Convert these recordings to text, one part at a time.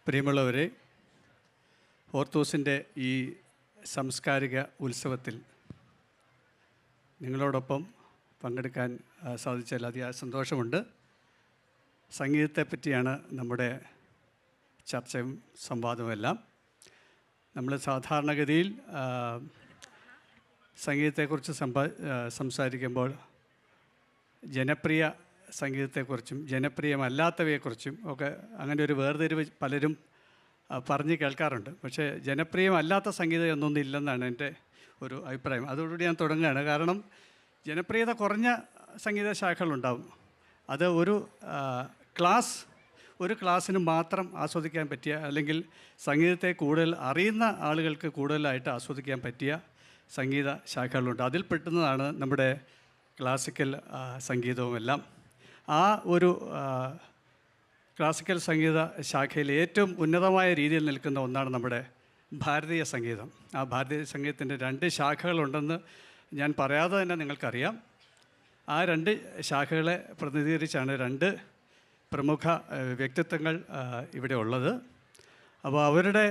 പ്രിയമുള്ളവരെ, ഓർത്തോസിൻ്റെ ഈ സാംസ്കാരിക ഉത്സവത്തിൽ നിങ്ങളോടൊപ്പം പങ്കെടുക്കാൻ സാധിച്ചതിൽ അതിയായ സന്തോഷമുണ്ട്. സംഗീതത്തെപ്പറ്റിയാണ് നമ്മുടെ ചർച്ചയും സംവാദവുമെല്ലാം. നമ്മൾ സാധാരണഗതിയിൽ സംഗീതത്തെക്കുറിച്ച് സംസാരിക്കുമ്പോൾ ജനപ്രിയ സംഗീതത്തെക്കുറിച്ചും ജനപ്രിയമല്ലാത്തവയെക്കുറിച്ചും ഒക്കെ അങ്ങനെ ഒരു വേർതിരിവ് പലരും പറഞ്ഞ് കേൾക്കാറുണ്ട്. പക്ഷേ ജനപ്രിയമല്ലാത്ത സംഗീതം എന്നൊന്നും ഇല്ലെന്നാണ് എൻ്റെ ഒരു അഭിപ്രായം. അതോടുകൂടി ഞാൻ തുടങ്ങുകയാണ്. കാരണം ജനപ്രിയത കുറഞ്ഞ സംഗീത ശാഖകളുണ്ടാവും. അത് ഒരു ക്ലാസ്സിന് മാത്രം ആസ്വദിക്കാൻ പറ്റിയ, അല്ലെങ്കിൽ സംഗീതത്തെ കൂടുതൽ അറിയുന്ന ആളുകൾക്ക് കൂടുതലായിട്ട് ആസ്വദിക്കാൻ പറ്റിയ സംഗീത ശാഖകളുണ്ട്. അതിൽ പെട്ടുന്നതാണ് നമ്മുടെ ക്ലാസിക്കൽ സംഗീതവുമെല്ലാം. ആ ഒരു ക്ലാസിക്കൽ സംഗീത ശാഖയിൽ ഏറ്റവും ഉന്നതമായ രീതിയിൽ നിൽക്കുന്ന ഒന്നാണ് നമ്മുടെ ഭാരതീയ സംഗീതം. ആ ഭാരതീയ സംഗീതത്തിൻ്റെ 2 ശാഖകളുണ്ടെന്ന് ഞാൻ പറയാതെ തന്നെ നിങ്ങൾക്കറിയാം. ആ 2 ശാഖകളെ പ്രതിനിധീകരിച്ചാണ് 2 പ്രമുഖ വ്യക്തിത്വങ്ങൾ ഇവിടെ ഉള്ളത്. അപ്പോൾ അവരുടെ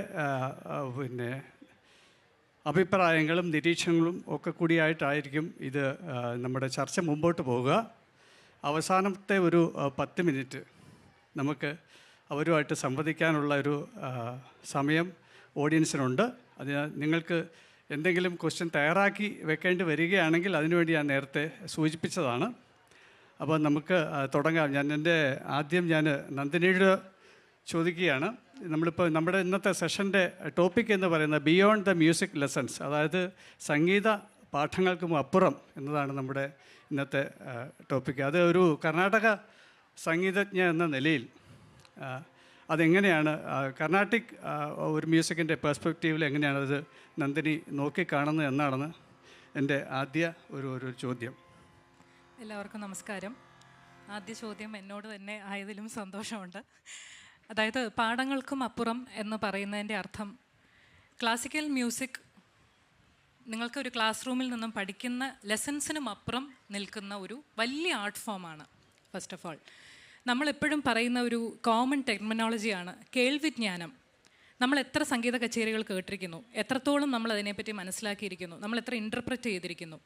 അഭിപ്രായങ്ങളും നിരീക്ഷണങ്ങളും ഒക്കെ കൂടിയായിട്ടായിരിക്കും ഇത് നമ്മുടെ ചർച്ച മുമ്പോട്ട് പോവുക. അവസാനത്തെ ഒരു 10 മിനിറ്റ് നമുക്ക് അവരുമായിട്ട് സംവദിക്കാനുള്ള ഒരു സമയം ഓഡിയൻസിനുണ്ട്. അതിന് നിങ്ങൾക്ക് എന്തെങ്കിലും ക്വസ്റ്റ്യൻ തയ്യാറാക്കി വെക്കേണ്ടി വരികയാണെങ്കിൽ അതിനുവേണ്ടി ഞാൻ നേരത്തെ സൂചിപ്പിച്ചതാണ്. അപ്പോൾ നമുക്ക് തുടങ്ങാം. ആദ്യം ഞാൻ നന്ദിനിയോട് ചോദിക്കുകയാണ്. നമ്മളിപ്പോൾ നമ്മുടെ ഇന്നത്തെ സെഷൻ്റെ ടോപ്പിക് എന്ന് പറയുന്നത് ബിയോണ്ട് ദ മ്യൂസിക് ലെസൺസ്, അതായത് സംഗീത പാഠങ്ങൾക്കും അപ്പുറം എന്നതാണ് നമ്മുടെ ഇന്നത്തെ ടോപ്പിക്. അത് ഒരു കർണാടക സംഗീതജ്ഞ എന്ന നിലയിൽ അതെങ്ങനെയാണ് കർണാട്ടിക് ഒരു മ്യൂസിക്കിൻ്റെ പെർസ്പെക്റ്റീവിൽ എങ്ങനെയാണത് നന്ദിനി നോക്കിക്കാണുന്നത് എന്നാണ് എൻ്റെ ആദ്യ ഒരു ചോദ്യം. എല്ലാവർക്കും നമസ്കാരം. ആദ്യ ചോദ്യം എന്നോട് തന്നെ ആയതിലും സന്തോഷമുണ്ട്. അതായത് പാഠങ്ങൾക്കും അപ്പുറം എന്ന് പറയുന്നതിൻ്റെ അർത്ഥം ക്ലാസിക്കൽ മ്യൂസിക് നിങ്ങൾക്കൊരു ക്ലാസ് റൂമിൽ നിന്നും പഠിക്കുന്ന ലെസൺസിനും അപ്പുറം നിൽക്കുന്ന ഒരു വലിയ ആർട്ട് ഫോമാണ്. ഫസ്റ്റ് ഓഫ് ഓൾ നമ്മളെപ്പോഴും പറയുന്ന ഒരു കോമൺ ടെർമിനോളജിയാണ് കേൾവിജ്ഞാനം. നമ്മൾ എത്ര സംഗീത കച്ചേരികൾ കേട്ടിരിക്കുന്നു, എത്രത്തോളം നമ്മൾ അതിനെപ്പറ്റി മനസ്സിലാക്കിയിരിക്കുന്നു, നമ്മൾ എത്ര ഇൻ്റർപ്രറ്റ് ചെയ്തിരിക്കുന്നു,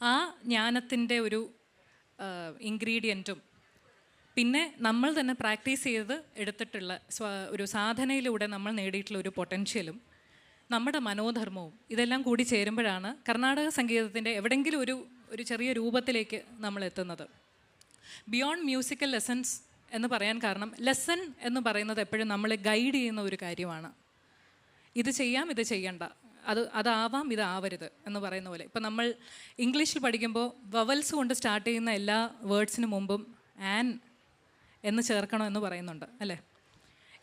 ആ ജ്ഞാനത്തിൻ്റെ ഒരു ഇൻഗ്രീഡിയൻറ്റും പിന്നെ നമ്മൾ തന്നെ പ്രാക്ടീസ് ചെയ്ത് എടുത്തിട്ടുള്ള ഒരു സാധനയിലൂടെ നമ്മൾ നേടിയിട്ടുള്ള ഒരു പൊട്ടൻഷ്യലും നമ്മുടെ മനോധർമ്മവും ഇതെല്ലാം കൂടി ചേരുമ്പോഴാണ് കർണാടക സംഗീതത്തിൻ്റെ എവിടെയെങ്കിലും ഒരു ചെറിയ രൂപത്തിലേക്ക് നമ്മൾ എത്തുന്നത്. ബിയോണ്ട് മ്യൂസിക്കൽ ലെസൺസ് എന്ന് പറയാൻ കാരണം ലെസൺ എന്ന് പറയുന്നത് എപ്പോഴും നമ്മളെ ഗൈഡ് ചെയ്യുന്ന ഒരു കാര്യമാണ്. ഇത് ചെയ്യാം, ഇത് ചെയ്യണ്ട, അതാവാം, ഇതാവരുത് എന്ന് പറയുന്ന പോലെ. ഇപ്പം നമ്മൾ ഇംഗ്ലീഷിൽ പഠിക്കുമ്പോൾ വവൽസ് കൊണ്ട് സ്റ്റാർട്ട് ചെയ്യുന്ന എല്ലാ വേർഡ്സിന് മുമ്പും ആൻ എന്ന് ചേർക്കണം എന്ന് പറയുന്നുണ്ട് അല്ലേ?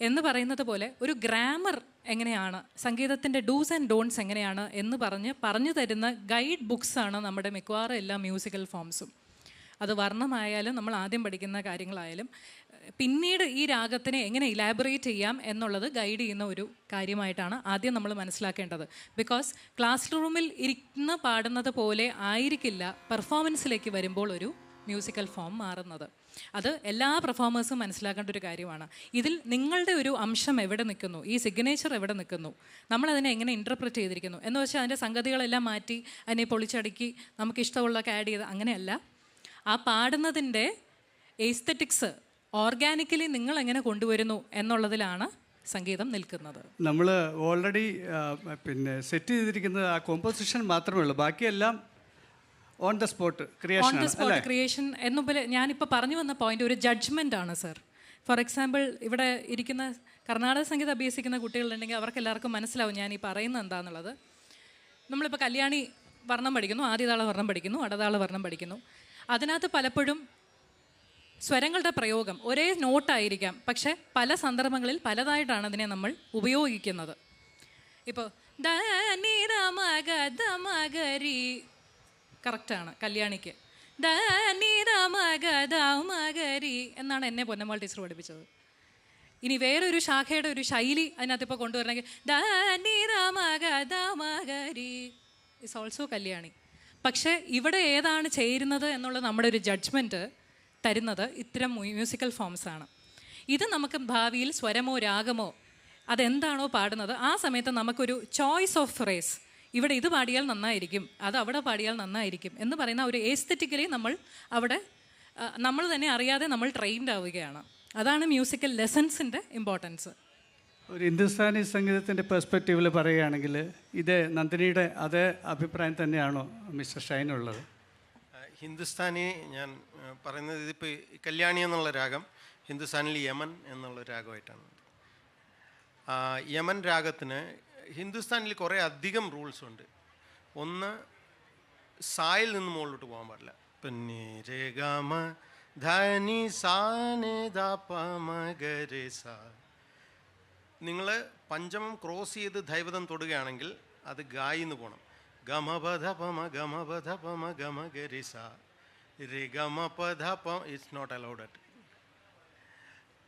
എന്ന് പറയുന്നത് പോലെ ഒരു ഗ്രാമർ എങ്ങനെയാണ്, സംഗീതത്തിൻ്റെ ഡൂസ് ആൻഡ് ഡോൺട്സ് എങ്ങനെയാണ് എന്ന് പറഞ്ഞു തരുന്ന ഗൈഡ് ബുക്സാണ് നമ്മുടെ മിക്കവാറും എല്ലാ മ്യൂസിക്കൽ ഫോംസും. അത് വർണ്ണമായാലും നമ്മൾ ആദ്യം പഠിക്കുന്ന കാര്യങ്ങളായാലും പിന്നീട് ഈ രാഗത്തിനെ എങ്ങനെ ഇലാബറേറ്റ് ചെയ്യാം എന്നുള്ളത് ഗൈഡ് ചെയ്യുന്ന ഒരു കാര്യമായിട്ടാണ് ആദ്യം നമ്മൾ മനസ്സിലാക്കേണ്ടത്. ബിക്കോസ് ക്ലാസ് റൂമിൽ ഇരുന്ന് പാടുന്നത് പോലെ ആയിരിക്കില്ല പെർഫോമൻസിലേക്ക് വരുമ്പോൾ ഒരു മ്യൂസിക്കൽ ഫോം മാറുന്നത്. അത് എല്ലാ പെർഫോമേഴ്സും മനസ്സിലാക്കേണ്ട ഒരു കാര്യമാണ്. ഇതിൽ നിങ്ങളുടെ ഒരു അംശം എവിടെ നിൽക്കുന്നു, ഈ സിഗ്നേച്ചർ എവിടെ നിൽക്കുന്നു, നമ്മളതിനെ എങ്ങനെ ഇൻ്റർപ്രറ്റ് ചെയ്തിരിക്കുന്നു എന്ന് വെച്ചാൽ അതിൻ്റെ സംഗതികളെല്ലാം മാറ്റി അതിനെ പൊളിച്ചടുക്കി നമുക്കിഷ്ടമുള്ളതൊക്കെ ആഡ് ചെയ്ത് അങ്ങനെയല്ല. ആ പാടുന്നതിൻ്റെ എസ്തെറ്റിക്സ് ഓർഗാനിക്കലി നിങ്ങൾ എങ്ങനെ കൊണ്ടുവരുന്നു എന്നുള്ളതിലാണ് സംഗീതം നിൽക്കുന്നത്. നമ്മൾ ഓൾറെഡി സെറ്റ് ചെയ്തിരിക്കുന്നത് ആ കോമ്പോസിഷൻ മാത്രമേ ഉള്ളൂ, ബാക്കിയെല്ലാം ഓൺ ദ സ്പോട്ട് ക്രിയേഷൻ എന്നുപോലെ ഞാനിപ്പോൾ പറഞ്ഞു വന്ന പോയിന്റ് ഒരു ജഡ്ജ്മെൻ്റ് ആണ് സർ. ഫോർ എക്സാമ്പിൾ ഇവിടെ ഇരിക്കുന്ന കർണാടക സംഗീതം അഭ്യസിക്കുന്ന കുട്ടികളുണ്ടെങ്കിൽ അവർക്ക് എല്ലാവർക്കും മനസ്സിലാവും ഞാൻ ഈ പറയുന്നത് എന്താണെന്നുള്ളത്. നമ്മളിപ്പോൾ കല്യാണി വർണ്ണം പഠിക്കുന്നു, ആദ്യതാള വർണ്ണം പഠിക്കുന്നു, അടതാള വർണ്ണം പഠിക്കുന്നു. അതിനകത്ത് പലപ്പോഴും സ്വരങ്ങളുടെ പ്രയോഗം ഒരേ നോട്ടായിരിക്കാം, പക്ഷെ പല സന്ദർഭങ്ങളിൽ പലതായിട്ടാണ് അതിനെ നമ്മൾ ഉപയോഗിക്കുന്നത്. ഇപ്പോൾ ദ നി ര മ ഗ ധ മ ഗ രി കറക്റ്റാണ് കല്യാണിക്ക്. ദ നി ര മ ഗ ധ മ ഗ രി എന്നാണ് എന്നെ പൊന്നമ്മാൾ ടീച്ചർ പഠിപ്പിച്ചത്. ഇനി വേറൊരു ശാഖയുടെ ഒരു ശൈലി അതിനകത്ത് ഇപ്പോൾ കൊണ്ടുവരണമെങ്കിൽ ദ നി ര മ ഗ ധ മ ഗ രി ഇസ് ഓൾസോ കല്യാണി. പക്ഷേ ഇവിടെ ഏതാണ് ചേരുന്നത് എന്നുള്ളത് നമ്മുടെ ഒരു ജഡ്ജ്മെൻറ്റ് തരുന്നത് ഇത്തരം മ്യൂസിക്കൽ ഫോംസാണ്. ഇത് നമുക്ക് ഭാവിയിൽ സ്വരമോ രാഗമോ അതെന്താണോ പാടുന്നത് ആ സമയത്ത് നമുക്കൊരു ചോയ്സ് ഓഫ് ഫ്രേസ്, ഇവിടെ ഇത് പാടിയാൽ നന്നായിരിക്കും, അത് അവിടെ പാടിയാൽ നന്നായിരിക്കും എന്ന് പറയുന്ന ഒരു എസ്തെറ്റിക്കലി നമ്മൾ അവിടെ നമ്മൾ തന്നെ അറിയാതെ നമ്മൾ ട്രെയിൻഡ് ആവുകയാണ്. അതാണ് മ്യൂസിക്കൽ ലെസൺസിൻ്റെ ഇമ്പോർട്ടൻസ്. ഒരു ഹിന്ദുസ്ഥാനി സംഗീതത്തിൻ്റെ പെർസ്പെക്റ്റീവിൽ പറയുകയാണെങ്കിൽ ഇത് നന്ദിനിയുടെ അതേ അഭിപ്രായം തന്നെയാണോ മിസ്റ്റർ ഷൈനുള്ളത്? ഹിന്ദുസ്ഥാനി ഞാൻ പറയുന്നത് ഇതിപ്പോൾ കല്യാണി എന്നുള്ള രാഗം ഹിന്ദുസ്ഥാനിൽ യമൻ എന്നുള്ള രാഗമായിട്ടാണ്. യമൻ രാഗത്തിന് ഹിന്ദുസ്ഥാനിൽ കുറേ അധികം റൂൾസ് ഉണ്ട്. ഒന്ന്, സായിൽ നിന്ന് മുകളിലോട്ട് പോകാൻ പാടില്ല. പിന്നെ രേ ഗമ ധനി സാനെ ദ പ മ ഗ രെ സ. നിങ്ങൾ പഞ്ചമം ക്രോസ് ചെയ്ത് ധൈവതം തൊടുകയാണെങ്കിൽ അത് ഗായിന്ന് പോകണം. ഗമപധ പമ ഗമപധ പമ ഗമ ഗ രെ സ രെ ഗമപധ പ. It's not allowed at.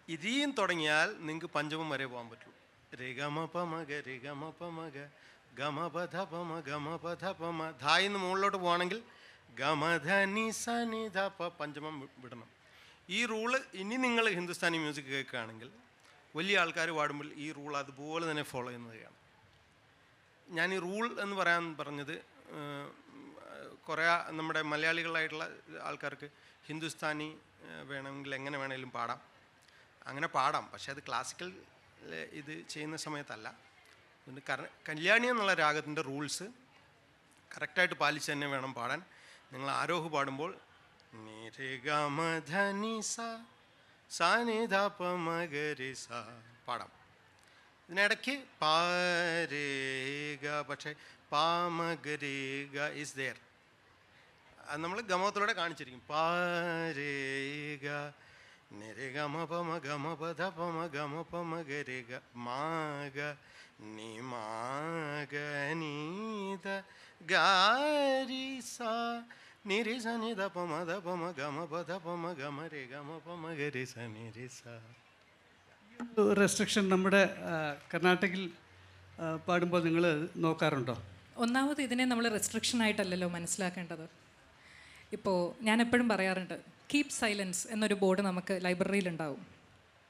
ഇരിയും തുടങ്ങിയാൽ നിങ്ങൾക്ക് പഞ്ചമം വരെ പോകാൻ പറ്റുള്ളൂ. രെ ഗമ പമ ഗ രെ ഗമ പമ ഗ ഗമപധ പമ ഗമപധ പമ. ധായിന്ന് മുകളിലോട്ട് പോകണമെങ്കിൽ ഗമധനി സനി ധ പ, പഞ്ചമം വിടണം. ഈ റൂള് ഇനി നിങ്ങൾ ഹിന്ദുസ്ഥാനി മ്യൂസിക് കേൾക്കുകയാണെങ്കിൽ വലിയ ആൾക്കാർ പാടുമ്പോൾ ഈ റൂൾ അതുപോലെ തന്നെ ഫോളോ ചെയ്യുന്നതാണ്. ഞാൻ ഈ റൂൾ എന്ന് പറയാൻ പറഞ്ഞത് കുറേ നമ്മുടെ മലയാളികളായിട്ടുള്ള ആൾക്കാർക്ക് ഹിന്ദുസ്ഥാനി വേണമെങ്കിൽ എങ്ങനെ വേണമെങ്കിലും പാടാം, അങ്ങനെ പാടാം. പക്ഷേ അത് ക്ലാസിക്കൽ ഇത് ചെയ്യുന്ന സമയത്തല്ല. അതുകൊണ്ട് കല്യാണി എന്നുള്ള രാഗത്തിൻ്റെ റൂൾസ് കറക്റ്റായിട്ട് പാലിച്ച് തന്നെ വേണം പാടാൻ. നിങ്ങൾ ആരോഹ് പാടുമ്പോൾ പാടാം. ഇതിനിടയ്ക്ക് പാരേഗ, പക്ഷേ പാമഗരേഗ ഇസ് ദേർ. അത് നമ്മൾ ഗമത്തിലൂടെ കാണിച്ചിരിക്കും. പാരേഗ നിരെ ഗമ പമ ഗമ പധ പമ ഗമ പമ ഗരേഗ മാഗ നി മാഗ നീത ഗാരി സ നിരി സ നി ധ പമ ധ പമ ഗമ പധ പമ ഗമ രേ ഗമ പമ ഗരി സ നിരി സ. റെസ്ട്രിക്ഷൻ നമ്മുടെ കർണാടകയിൽ പാടുമ്പോൾ നിങ്ങൾ നോക്കാറുണ്ടോ? ഒന്നാമത് ഇതിനെ നമ്മൾ റെസ്ട്രിക്ഷൻ ആയിട്ടല്ലല്ലോ മനസ്സിലാക്കേണ്ടത്. ഇപ്പോൾ ഞാൻ എപ്പോഴും പറയാറുണ്ട്, കീപ് സൈലൻസ് എന്നൊരു ബോർഡ് നമുക്ക് ലൈബ്രറിയിലുണ്ടാവും.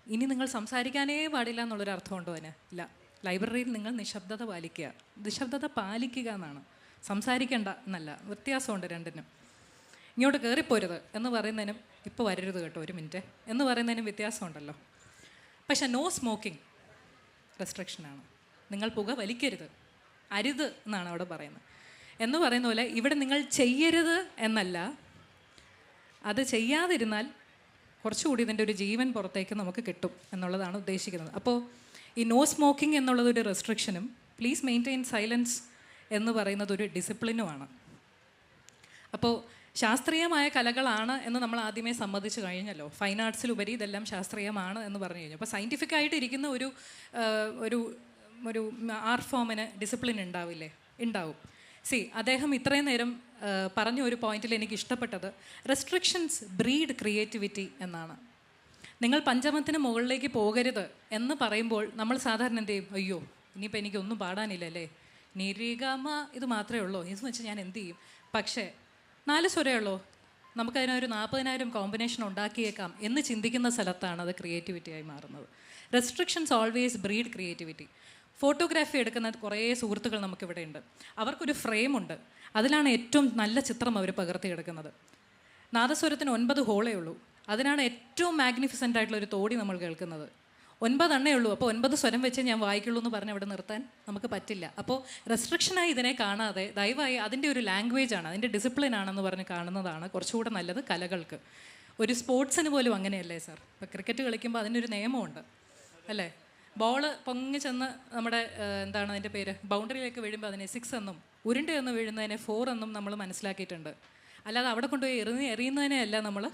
ഇനി നിങ്ങൾ സംസാരിക്കാനേ പാടില്ല എന്നുള്ളൊരു അർത്ഥമുണ്ടോ അതിന്? ഇല്ല. ലൈബ്രറിയിൽ നിങ്ങൾ നിശബ്ദത പാലിക്കുക. നിശബ്ദത പാലിക്കുക എന്നാണ്, സംസാരിക്കേണ്ട എന്നല്ല. വ്യത്യാസമുണ്ട് രണ്ടിനും. ഇങ്ങോട്ട് കയറിപ്പോരുത് എന്ന് പറയുന്നതിനും ഇപ്പോൾ വരരുത് കേട്ടോ ഒരു മിനിറ്റ് എന്ന് പറയുന്നതിനും വ്യത്യാസമുണ്ടല്ലോ. പക്ഷേ നോ സ്മോക്കിംഗ് റെസ്ട്രിക്ഷനാണ്. നിങ്ങൾ പുക വലിക്കരുത്, അരുത് എന്നാണ് അവിടെ പറയുന്നത്. എന്ന് പറയുന്ന പോലെ ഇവിടെ നിങ്ങൾ ചെയ്യരുത് എന്നല്ല, അത് ചെയ്യാതിരുന്നാൽ കുറച്ചുകൂടി ഇതിൻ്റെ ഒരു ജീവൻ പുറത്തേക്ക് നമുക്ക് കിട്ടും എന്നുള്ളതാണ് ഉദ്ദേശിക്കുന്നത്. അപ്പോൾ ഈ നോ സ്മോക്കിംഗ് എന്നുള്ളതൊരു റെസ്ട്രിക്ഷനും പ്ലീസ് മെയിൻറ്റെയിൻ സൈലൻസ് എന്ന് പറയുന്നത് ഒരു ഡിസിപ്ലിനുമാണ്. അപ്പോൾ ശാസ്ത്രീയമായ കലകളാണ് എന്ന് നമ്മൾ ആദ്യമേ സമ്മതിച്ചു കഴിഞ്ഞല്ലോ. ഫൈൻ ആർട്സിലുപരി ഇതെല്ലാം ശാസ്ത്രീയമാണ് എന്ന് പറഞ്ഞു കഴിഞ്ഞു. അപ്പോൾ സയൻറ്റിഫിക്കായിട്ട് ഇരിക്കുന്ന ഒരു ഒരു ഒരു ആർട്ട് ഫോമിന് ഡിസിപ്ലിൻ ഉണ്ടാവില്ലേ? ഉണ്ടാവും. അദ്ദേഹം ഇത്രയും നേരം പറഞ്ഞ ഒരു പോയിന്റിൽ എനിക്ക് ഇഷ്ടപ്പെട്ടത് റെസ്ട്രിക്ഷൻസ് ബ്രീഡ് ക്രിയേറ്റിവിറ്റി എന്നാണ്. നിങ്ങൾ പഞ്ചമത്തിന് മുകളിലേക്ക് പോകരുത് എന്ന് പറയുമ്പോൾ നമ്മൾ സാധാരണ എന്ത് ചെയ്യും? അയ്യോ ഇനിയിപ്പോൾ എനിക്കൊന്നും പാടാനില്ലല്ലേ, നിരിഗമ ഇത് മാത്രമേ ഉള്ളൂ എന്ന് വെച്ചാൽ ഞാൻ എന്ത് ചെയ്യും? പക്ഷേ 4 സ്വരമേ ഉള്ളൂ, നമുക്കതിനൊരു 40,000 കോമ്പിനേഷൻ ഉണ്ടാക്കിയേക്കാം എന്ന് ചിന്തിക്കുന്ന സ്ഥലത്താണ് അത് ക്രിയേറ്റിവിറ്റിയായി മാറുന്നത്. Restrictions always breed creativity. Photography എടുക്കുന്ന കുറേ സുഹൃത്തുക്കൾ നമുക്കിവിടെ ഉണ്ട്. അവർക്കൊരു ഫ്രെയിമുണ്ട്, അതിലാണ് ഏറ്റവും നല്ല ചിത്രം അവർ പകർത്തിയെടുക്കുന്നത്. നാദസ്വരത്തിന് 9 ഹോളേ ഉള്ളൂ, അതിനാണ് ഏറ്റവും മാഗ്നിഫിസൻ്റ് ആയിട്ടുള്ളൊരു തോടി നമ്മൾ കേൾക്കുന്നത്. 9 എണ്ണേ ഉള്ളൂ. അപ്പോൾ 9 സ്വരം വെച്ച് ഞാൻ വായിക്കുള്ളൂ എന്ന് പറഞ്ഞ് അവിടെ നിർത്താൻ നമുക്ക് പറ്റില്ല. അപ്പോൾ റെസ്ട്രിക്ഷനായി ഇതിനെ കാണാതെ ദയവായി അതിൻ്റെ ഒരു ലാംഗ്വേജാണ്, അതിൻ്റെ ഡിസിപ്ലിനാണെന്ന് പറഞ്ഞ് കാണുന്നതാണ് കുറച്ചുകൂടെ നല്ലത് കലകൾക്ക്. ഒരു സ്പോർട്സിന് പോലും അങ്ങനെയല്ലേ സാർ? ഇപ്പോൾ ക്രിക്കറ്റ് കളിക്കുമ്പോൾ അതിനൊരു നിയമമുണ്ട് അല്ലേ? ബോള് പൊങ്ങി ചെന്ന് നമ്മുടെ എന്താണ് അതിൻ്റെ പേര് ബൗണ്ടറിയിലേക്ക് വീഴുമ്പോൾ അതിനെ 6 എന്നും ഉരുണ്ട് എന്ന് വീഴുന്നതിനെ 4 എന്നും നമ്മൾ മനസ്സിലാക്കിയിട്ടുണ്ട്. അല്ലാതെ അവിടെ കൊണ്ടുപോയി എറിയുന്നതിനെയല്ല നമ്മൾ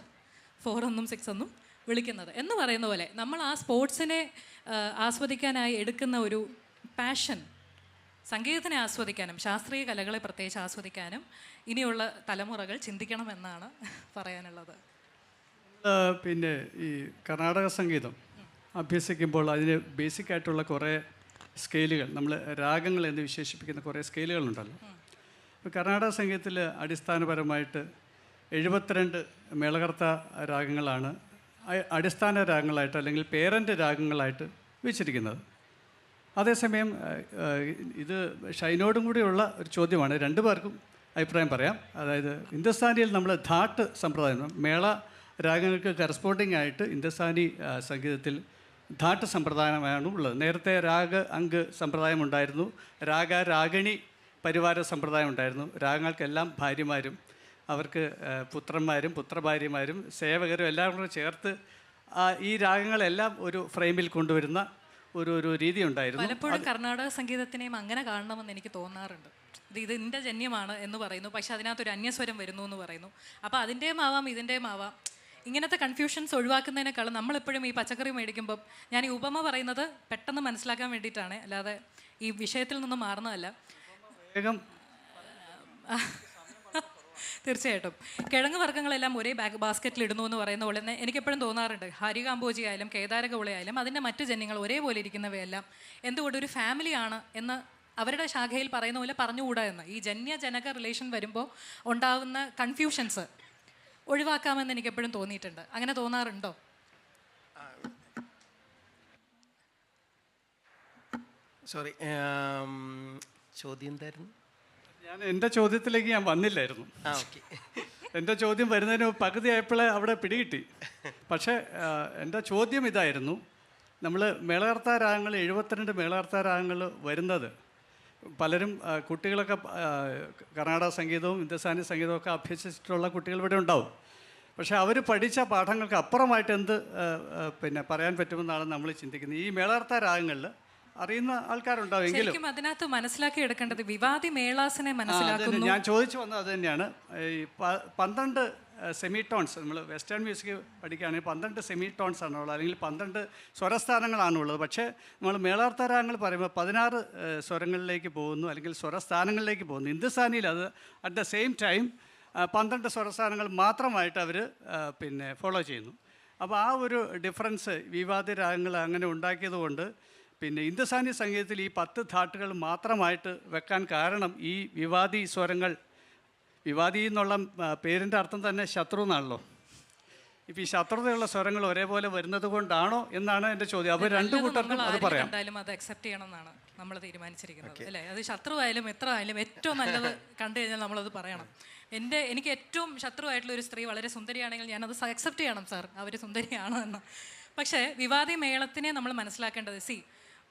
4 എന്നും 6 എന്നും വിളിക്കുന്നത്. എന്ന് പറയുന്ന പോലെ നമ്മൾ ആ സ്പോർട്സിനെ ആസ്വദിക്കാനായി എടുക്കുന്ന ഒരു പാഷൻ, സംഗീതത്തിനെ ആസ്വദിക്കാനും ശാസ്ത്രീയ കലകളെ പ്രത്യേകിച്ച് ആസ്വദിക്കാനും ഇനിയുള്ള തലമുറകൾ ചിന്തിക്കണമെന്നാണ് പറയാനുള്ളത്. പിന്നെ ഈ കർണാടക സംഗീതം അഭ്യസിക്കുമ്പോൾ അതിന് ബേസിക്കായിട്ടുള്ള കുറേ സ്കെയിലുകൾ, നമ്മൾ രാഗങ്ങൾ എന്ന് വിശേഷിപ്പിക്കുന്ന കുറേ സ്കെയിലുകളുണ്ടല്ലോ. ഇപ്പോൾ കർണാടക സംഗീതത്തിൽ അടിസ്ഥാനപരമായിട്ട് 72 മേളകർത്ത രാഗങ്ങളാണ് അടിസ്ഥാന രാഗങ്ങളായിട്ട് അല്ലെങ്കിൽ പേരൻ്റ് രാഗങ്ങളായിട്ട് വെച്ചിരിക്കുന്നത്. അതേസമയം ഇത് ഷൈനോടും കൂടിയുള്ള ഒരു ചോദ്യമാണ്. രണ്ടു പേർക്കും അഭിപ്രായം പറയാം. അതായത് ഹിന്ദുസ്ഥാനിയിൽ നമ്മൾ ധാട്ട് സമ്പ്രദായം, മേള രാഗങ്ങൾക്ക് കറസ്പോണ്ടിങ് ആയിട്ട് ഹിന്ദുസ്ഥാനി സംഗീതത്തിൽ ധാട്ട് സമ്പ്രദായമാണ് ഉള്ളത്. നേരത്തെ രാഗ അങ്ക് സമ്പ്രദായം ഉണ്ടായിരുന്നു, രാഗിണി പരിവാര സമ്പ്രദായം ഉണ്ടായിരുന്നു. രാഗങ്ങൾക്കെല്ലാം ഭാര്യമാരും അവർക്ക് പുത്രന്മാരും പുത്രഭാര്യമാരും സേവകരും എല്ലാം കൂടെ ചേർത്ത് ഈ രാഗങ്ങളെല്ലാം ഒരു ഫ്രെയിമിൽ കൊണ്ടുവരുന്ന ഒരു രീതി ഉണ്ടായിരുന്നു. പലപ്പോഴും കർണാടക സംഗീതത്തിനെയും അങ്ങനെ കാണണമെന്ന് എനിക്ക് തോന്നാറുണ്ട്. ഇത് ഇതിൻ്റെ ജന്യമാണ് എന്ന് പറയുന്നു, പക്ഷെ അതിനകത്തൊരു അന്യസ്വരം വരുന്നു എന്ന് പറയുന്നു. അപ്പോൾ അതിൻ്റെയും ആവാം ഇതിൻ്റെയും ആവാം. ഇങ്ങനത്തെ കൺഫ്യൂഷൻസ് ഒഴിവാക്കുന്നതിനേക്കാളും നമ്മളെപ്പോഴും ഈ പച്ചക്കറി മേടിക്കുമ്പം ഞാൻ ഈ ഉപമ പറയുന്നത് പെട്ടെന്ന് മനസ്സിലാക്കാൻ വേണ്ടിയിട്ടാണ്, അല്ലാതെ ഈ വിഷയത്തിൽ നിന്ന് മാറുന്നതല്ല. വേഗം തീർച്ചയായിട്ടും കിഴങ്ങ് വർഗ്ഗങ്ങളെല്ലാം ഒരേ ബാസ്ക്കറ്റിൽ ഇടുന്നു എന്ന് പറയുന്ന പോലെ തന്നെ എനിക്കെപ്പോഴും തോന്നാറുണ്ട്, ഹരികാമ്പോജി ആയാലും കേദാരഗൗള ആയാലും അതിൻ്റെ മറ്റു ജന്യങ്ങൾ ഒരേപോലെ ഇരിക്കുന്നവയെല്ലാം എന്തുകൊണ്ട് ഒരു ഫാമിലിയാണ് എന്ന് അവരുടെ ശാഖയിൽ പറയുന്ന പോലെ പറഞ്ഞുകൂടാ എന്ന്. ഈ ജന്യജനക റിലേഷൻ വരുമ്പോൾ ഉണ്ടാകുന്ന കൺഫ്യൂഷൻസ് ഒഴിവാക്കാമെന്ന് എനിക്കെപ്പോഴും തോന്നിയിട്ടുണ്ട്. അങ്ങനെ തോന്നാറുണ്ടോ? സോറി, ചോദ്യം എന്തായിരുന്നു? എൻ്റെ ചോദ്യത്തിലേക്ക് ഞാൻ വന്നില്ലായിരുന്നു. ഓക്കെ. എൻ്റെ ചോദ്യം വരുന്നതിന് പകുതിയായപ്പോഴേ അവിടെ പിടികിട്ടി. പക്ഷേ എൻ്റെ ചോദ്യം ഇതായിരുന്നു, നമ്മൾ മേളകർത്താ രാഗങ്ങൾ 72 മേളകർത്താ രാഗങ്ങൾ വരുന്നത് പലരും കുട്ടികളൊക്കെ കർണാടക സംഗീതവും ഹിന്ദുസ്ഥാനി സംഗീതവും ഒക്കെ അഭ്യസിച്ചിട്ടുള്ള കുട്ടികൾ ഇവിടെ ഉണ്ടാവും. പക്ഷേ അവർ പഠിച്ച പാഠങ്ങൾക്ക് അപ്പുറമായിട്ട് എന്ത് പറയാൻ പറ്റുമെന്നാണ് നമ്മൾ ചിന്തിക്കുന്നത്. ഈ മേളകർത്താ രാഗങ്ങളിൽ അറിയുന്ന ആൾക്കാരുണ്ടാവുമെങ്കിലും ശരിക്കും അതിനകത്ത് മനസ്സിലാക്കി എടുക്കേണ്ടത് വിവാദി മേളാസിനെ മനസ്സിലാക്കുന്നു. ഞാൻ ചോദിച്ചു വന്നത് അത് തന്നെയാണ്. ഈ 12 സെമി ടോൺസ്, നമ്മൾ വെസ്റ്റേൺ മ്യൂസിക് പഠിക്കുകയാണെങ്കിൽ 12 സെമി ടോൺസ് ആണുള്ളത്, അല്ലെങ്കിൽ 12 സ്വരസ്ഥാനങ്ങളാണുള്ളത്. പക്ഷേ നമ്മൾ മേളകർത്താ രാഗങ്ങൾ പറയുമ്പോൾ 16 സ്വരങ്ങളിലേക്ക് പോകുന്നു, അല്ലെങ്കിൽ സ്വരസ്ഥാനങ്ങളിലേക്ക് പോകുന്നു. ഹിന്ദുസ്ഥാനിയിൽ അത് അറ്റ് ദ സെയിം ടൈം 12 സ്വരസ്ഥാനങ്ങൾ മാത്രമായിട്ട് അവർ ഫോളോ ചെയ്യുന്നു. അപ്പോൾ ആ ഒരു ഡിഫറൻസ് വിവാദി രാഗങ്ങൾ അങ്ങനെ ഉണ്ടാക്കിയത് കൊണ്ട് ഹിന്ദുസ്ഥാനി സംഗീതത്തിൽ ഈ 10 ധാട്ടുകൾ മാത്രമായിട്ട് വെക്കാൻ കാരണം ഈ വിവാദി സ്വരങ്ങൾ, വിവാദി എന്നുള്ള പേരിൻ്റെ അർത്ഥം തന്നെ ശത്രു എന്നാണല്ലോ. ഇപ്പോൾ ഈ ശത്രുതയുള്ള സ്വരങ്ങൾ ഒരേപോലെ വരുന്നത് കൊണ്ടാണോ എന്നാണ് എൻ്റെ ചോദ്യം. അപ്പോൾ രണ്ടു കൂട്ടർക്കും അത് പറയാം. എന്തായാലും അത് അക്സെപ്റ്റ് ചെയ്യണമെന്നാണ് നമ്മൾ തീരുമാനിച്ചിരിക്കുന്നത്, അല്ലേ? അത് ശത്രു ആയാലും എത്ര ആയാലും ഏറ്റവും നല്ലത് കണ്ടു കഴിഞ്ഞാൽ നമ്മളത് പറയണം. എനിക്ക് ഏറ്റവും ശത്രുവായിട്ടുള്ള ഒരു സ്ത്രീ വളരെ സുന്ദരിയാണെങ്കിൽ ഞാനത് അക്സെപ്റ്റ് ചെയ്യണം, സാർ അവർ സുന്ദരിയാണ് എന്ന്. പക്ഷേ വിവാദി മേളത്തിനെ നമ്മൾ മനസ്സിലാക്കേണ്ടത്,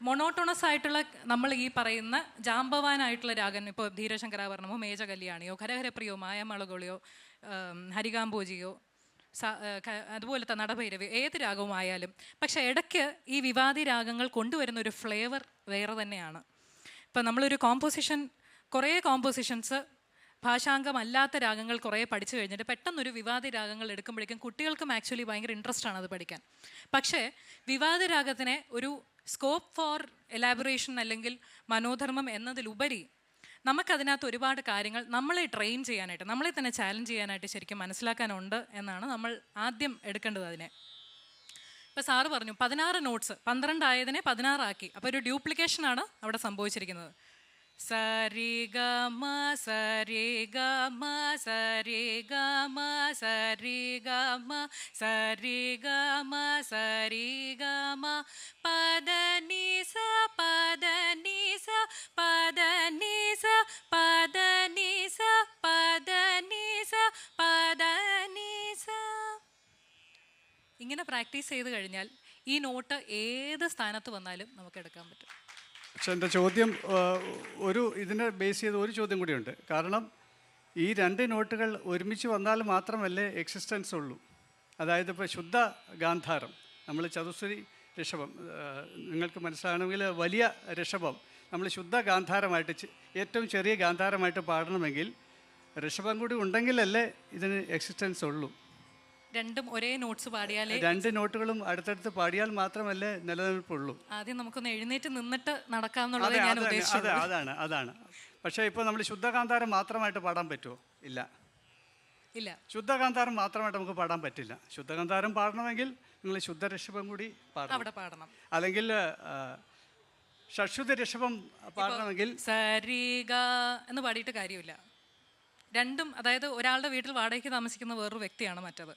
മൊണോട്ടോണസ് ആയിട്ടുള്ള നമ്മൾ ഈ പറയുന്ന ജാമ്പവാനായിട്ടുള്ള രാഗം, ഇപ്പോൾ ധീരശങ്കരാഭരണമോ മേജ കല്യാണിയോ ഖരഹരപ്രിയോ മായമളഗോളിയോ ഹരികാംബോജിയോ അതുപോലത്തെ നടഭൈരവിയോ ഏത് രാഗവുമായാലും, പക്ഷേ ഇടയ്ക്ക് ഈ വിവാദി രാഗങ്ങൾ കൊണ്ടുവരുന്ന ഒരു ഫ്ലേവർ വേറെ തന്നെയാണ്. ഇപ്പം നമ്മളൊരു കുറേ കോമ്പോസിഷൻസ് ഭാഷാംഗമല്ലാത്ത രാഗങ്ങൾ കുറേ പഠിച്ചു കഴിഞ്ഞിട്ട് പെട്ടെന്നൊരു വിവാദി രാഗങ്ങൾ എടുക്കുമ്പോഴേക്കും കുട്ടികൾക്കും ആക്ച്വലി ഭയങ്കര ഇൻട്രസ്റ്റ് ആണ് അത് പഠിക്കാൻ. പക്ഷേ വിവാദി രാഗത്തിനെ ഒരു സ്കോപ്പ് ഫോർ എലാബറേഷൻ അല്ലെങ്കിൽ മനോധർമ്മം എന്നതിലുപരി നമുക്കതിനകത്ത് ഒരുപാട് കാര്യങ്ങൾ നമ്മളെ ട്രെയിൻ ചെയ്യാനായിട്ട്, നമ്മളെ തന്നെ ചാലഞ്ച് ചെയ്യാനായിട്ട് ശരിക്കും മനസ്സിലാക്കാനുണ്ട് എന്നാണ് നമ്മൾ ആദ്യം എടുക്കേണ്ടത് അതിനെ. ഇപ്പോൾ സാറ് പറഞ്ഞു 16 നോട്ട്സ്, 12 ആയതിനെ 16 ആക്കി. അപ്പോൾ ഒരു ഡ്യൂപ്ലിക്കേഷനാണ് അവിടെ സംഭവിച്ചിരിക്കുന്നത്. സരി ഗ മ സരി ഗ മ സരി ഗ മ സരി ഗ മ സരി ഗ മ സരി ഗ മ പദ നി സ പദ നി സ പദ നി സ പദ നി സ പദ നി സ പദ നി സ. ഇങ്ങനെ പ്രാക്ടീസ് ചെയ്ത് കഴിഞ്ഞാൽ ഈ നോട്ട് ഏത് സ്ഥാനത്ത് വന്നാലും നമുക്ക് എടുക്കാൻ പറ്റും. പക്ഷെ എൻ്റെ ചോദ്യം ഇതിനെ ബേസ് ചെയ്ത് ഒരു ചോദ്യം കൂടിയുണ്ട്. കാരണം ഈ 2 നോട്ടുകൾ ഒരുമിച്ച് വന്നാൽ മാത്രമല്ലേ എക്സിസ്റ്റൻസ് ഉള്ളൂ. അതായത് ഇപ്പോൾ ശുദ്ധ ഗാന്ധാരം, നമ്മൾ ചതുശ്രീ ഋഷഭം, നിങ്ങൾക്ക് മനസ്സിലാണെങ്കിൽ വലിയ ഋഷഭം നമ്മൾ ശുദ്ധ ഗാന്ധാരമായിട്ട് ഏറ്റവും ചെറിയ ഗാന്ധാരമായിട്ട് പാടണമെങ്കിൽ ഋഷഭം കൂടി ഉണ്ടെങ്കിലല്ലേ ഇതിന് എക്സിസ്റ്റൻസ് ഉള്ളൂ. രണ്ടും ഒരേ നോട്ട്സ് പാടിയാലേ, 2 നോട്ടുകളും അടുത്തടുത്ത് പാടിയാൽ മാത്രമല്ലേ നിലനിൽപ്പുള്ളൂ. ആദ്യം നമുക്കൊന്ന് എഴുന്നേറ്റ് നിന്നിട്ട് നടക്കാമെന്നുള്ളത് ഞാൻ ഉദ്ദേശിച്ചത്. അതാണ്. പക്ഷേ ഇപ്പോൾ നമ്മൾ ശുദ്ധഗാന്ധാരം മാത്രമായിട്ട് പാടാൻ പറ്റുമോ? ഇല്ല. ശുദ്ധഗാന്ധാരം മാത്രമായിട്ട് നമുക്ക് പാടാൻ പറ്റില്ല. ശുദ്ധഗാന്ധാരം പാടണമെങ്കിൽ നിങ്ങൾ ശുദ്ധ ഋഷഭം കൂടി പാടണം. അല്ലെങ്കിൽ ഷഡ്ശുദ്ധ ഋഷഭം പാടണമെങ്കിൽ സരിഗ എന്ന് പാടിയിട്ട് കാര്യമില്ല. രണ്ടും, അതായത് ഒരാളുടെ വീട്ടിൽ വാടകയ്ക്ക് താമസിക്കുന്ന വേറൊരു വ്യക്തിയാണ് മറ്റത്.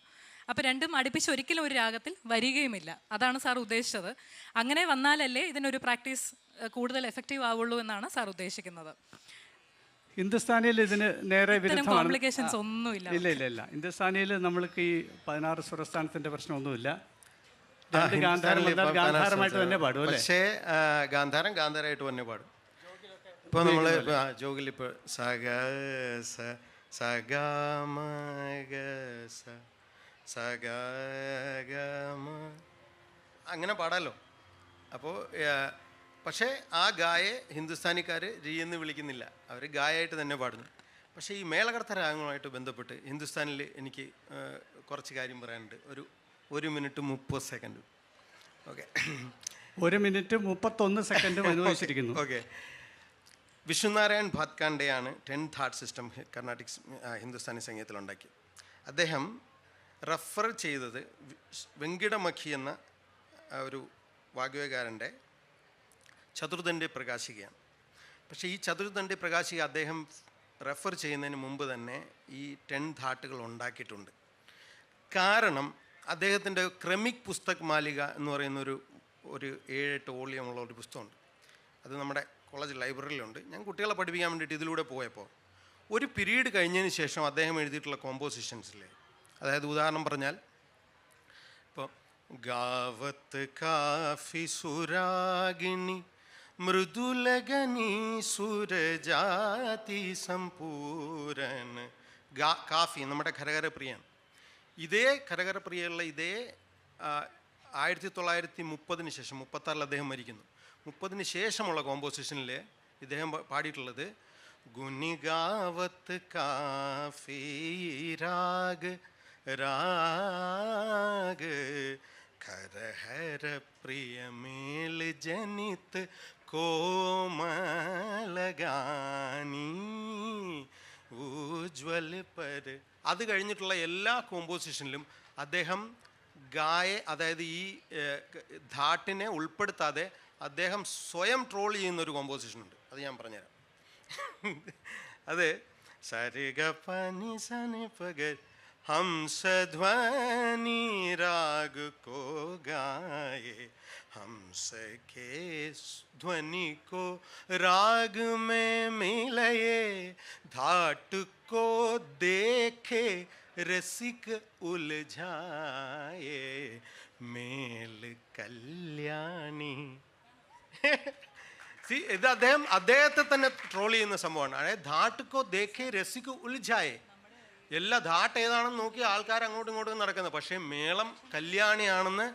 അപ്പോൾ രണ്ടും അടുപ്പിച്ച് ഒരിക്കലും ഒരു രാഗത്തിൽ വരികയുമില്ല. അതാണ് സാർ ഉദ്ദേശിച്ചത്. അങ്ങനെ വന്നാലല്ലേ ഇതിനൊരു പ്രാക്ടീസ് കൂടുതൽ എഫക്റ്റീവ് ആവുള്ളൂ എന്നാണ് സാർ ഉദ്ദേശിക്കുന്നത്. ഹിന്ദുസ്ഥാനിയിൽ ഇതിന് നേരെ വിരുദ്ധമാണ്. കോംപ്ലിക്കേഷൻസ് ഒന്നുമില്ല. ഇല്ല. ഹിന്ദുസ്ഥാനിയിൽ നമ്മൾക്ക് ഈ 16 സ്വരസ്ഥാനത്തിൻ്റെ പ്രശ്നമൊന്നുമില്ല. രണ്ട് ഗാന്ധാരം ഗാന്ധാരമായിട്ട് തന്നെ പാടും അല്ലേ? പക്ഷേ ഗാന്ധാരം ഗാന്ധാരമായിട്ട് തന്നെ പാടും. ഇപ്പോൾ നമ്മൾ ജോഗിൽ ഇപ്പോൾ സഗ സ സഗ മ ഗ സ സഗ ഗ മ അങ്ങനെ പാടാമല്ലോ. അപ്പോൾ പക്ഷേ ആ ഗായെ ഹിന്ദുസ്ഥാനിക്കാർ രീ എന്ന് വിളിക്കുന്നില്ല, അവർ ഗായായിട്ട് തന്നെ പാടുന്നു. പക്ഷേ ഈ മേളകർത്ത രാഗങ്ങളുമായിട്ട് ബന്ധപ്പെട്ട് ഹിന്ദുസ്ഥാനിൽ എനിക്ക് കുറച്ച് കാര്യം പറയാനുണ്ട്. 1 മിനിറ്റ് 30 സെക്കൻഡ്. ഓക്കെ, 1 മിനിറ്റ് 31 സെക്കൻഡും അനുവദിച്ചിരിക്കുന്നു. ഓക്കെ, വിഷ്ണുനാരായൺ ഭാത്കാണ്ഡെയാണ് 10th ഹാർട്ട് സിസ്റ്റം കർണാട്ടിക് ഹിന്ദുസ്ഥാനി സംഗീതത്തിലുണ്ടാക്കിയത്. അദ്ദേഹം റെഫർ ചെയ്തത് വെങ്കിടമഖി എന്ന ഒരു വാഗ്വേകാരൻ്റെ ചതുർദണ്ഡി പ്രകാശികയാണ്. പക്ഷേ ഈ ചതുർദണ്ഡി പ്രകാശിക അദ്ദേഹം റെഫർ ചെയ്യുന്നതിന് മുമ്പ് തന്നെ ഈ 10th ഹാർട്ടുകൾ ഉണ്ടാക്കിയിട്ടുണ്ട്. കാരണം അദ്ദേഹത്തിൻ്റെ ക്രമിക് പുസ്തക് മാലിക എന്ന് പറയുന്ന ഒരു 7-8 വോളിയമുള്ള ഒരു പുസ്തകമുണ്ട്. അത് നമ്മുടെ കോളേജ് ലൈബ്രറിയിലുണ്ട്. ഞാൻ കുട്ടികളെ പഠിപ്പിക്കാൻ വേണ്ടിയിട്ട് ഇതിലൂടെ പോയപ്പോൾ ഒരു പീരീഡ് കഴിഞ്ഞതിന് ശേഷം അദ്ദേഹം എഴുതിയിട്ടുള്ള കോമ്പോസിഷൻസിലെ, അതായത് ഉദാഹരണം പറഞ്ഞാൽ ഇപ്പോൾ ഗാവത്ത് കാഫി സുരാഗിണി മൃദുലഗനി സുരജാതി സമ്പൂരൻ, കാഫി നമ്മുടെ ഖരഖരപ്രിയൻ. ഇതേ ഖരഖരപ്രിയയുള്ള ഇതേ 1930 ശേഷം 36 അദ്ദേഹം മരിക്കുന്നു. 30 ശേഷമുള്ള കോമ്പോസിഷനിൽ ഇദ്ദേഹം പാടിയിട്ടുള്ളത് ഗുനിഗാവത്ത് കാഫി രാഗ് രാഗ് ഖരഹര പ്രിയമേൽ ജനിത് കോമലഗാനി ഉജ്വൽ പര. അത് കഴിഞ്ഞിട്ടുള്ള എല്ലാ കോമ്പോസിഷനിലും അദ്ദേഹം ഗായെ, അതായത് ഈ ധാട്ടിനെ ഉൾപ്പെടുത്താതെ അദ്ദേഹം സ്വയം ട്രോൾ ചെയ്യുന്നൊരു കോമ്പോസിഷനുണ്ട്. അത് ഞാൻ പറഞ്ഞുതരാം. അത് സരിഗ പനി സനി പഗ ഹംസധ്വനി രാഗ് കോ ഗായേ हंस के ध्वनि को राग में मिलए धाट को देखे रसिक उलझाए मेल कल्याणी. ഇത് അദ്ദേഹത്തെ തന്നെ ട്രോൾ ചെയ്യുന്ന സംഭവമാണ്. അതായത് ധാട്ട് കോ ദേഖെ രസിക്ക് ഉൽജായെ, എല്ലാ ധാട്ട് ഏതാണെന്ന് നോക്കി ആൾക്കാർ അങ്ങോട്ടും ഇങ്ങോട്ടും നടക്കുന്നത്. പക്ഷേ മേളം കല്യാണിയാണെന്ന്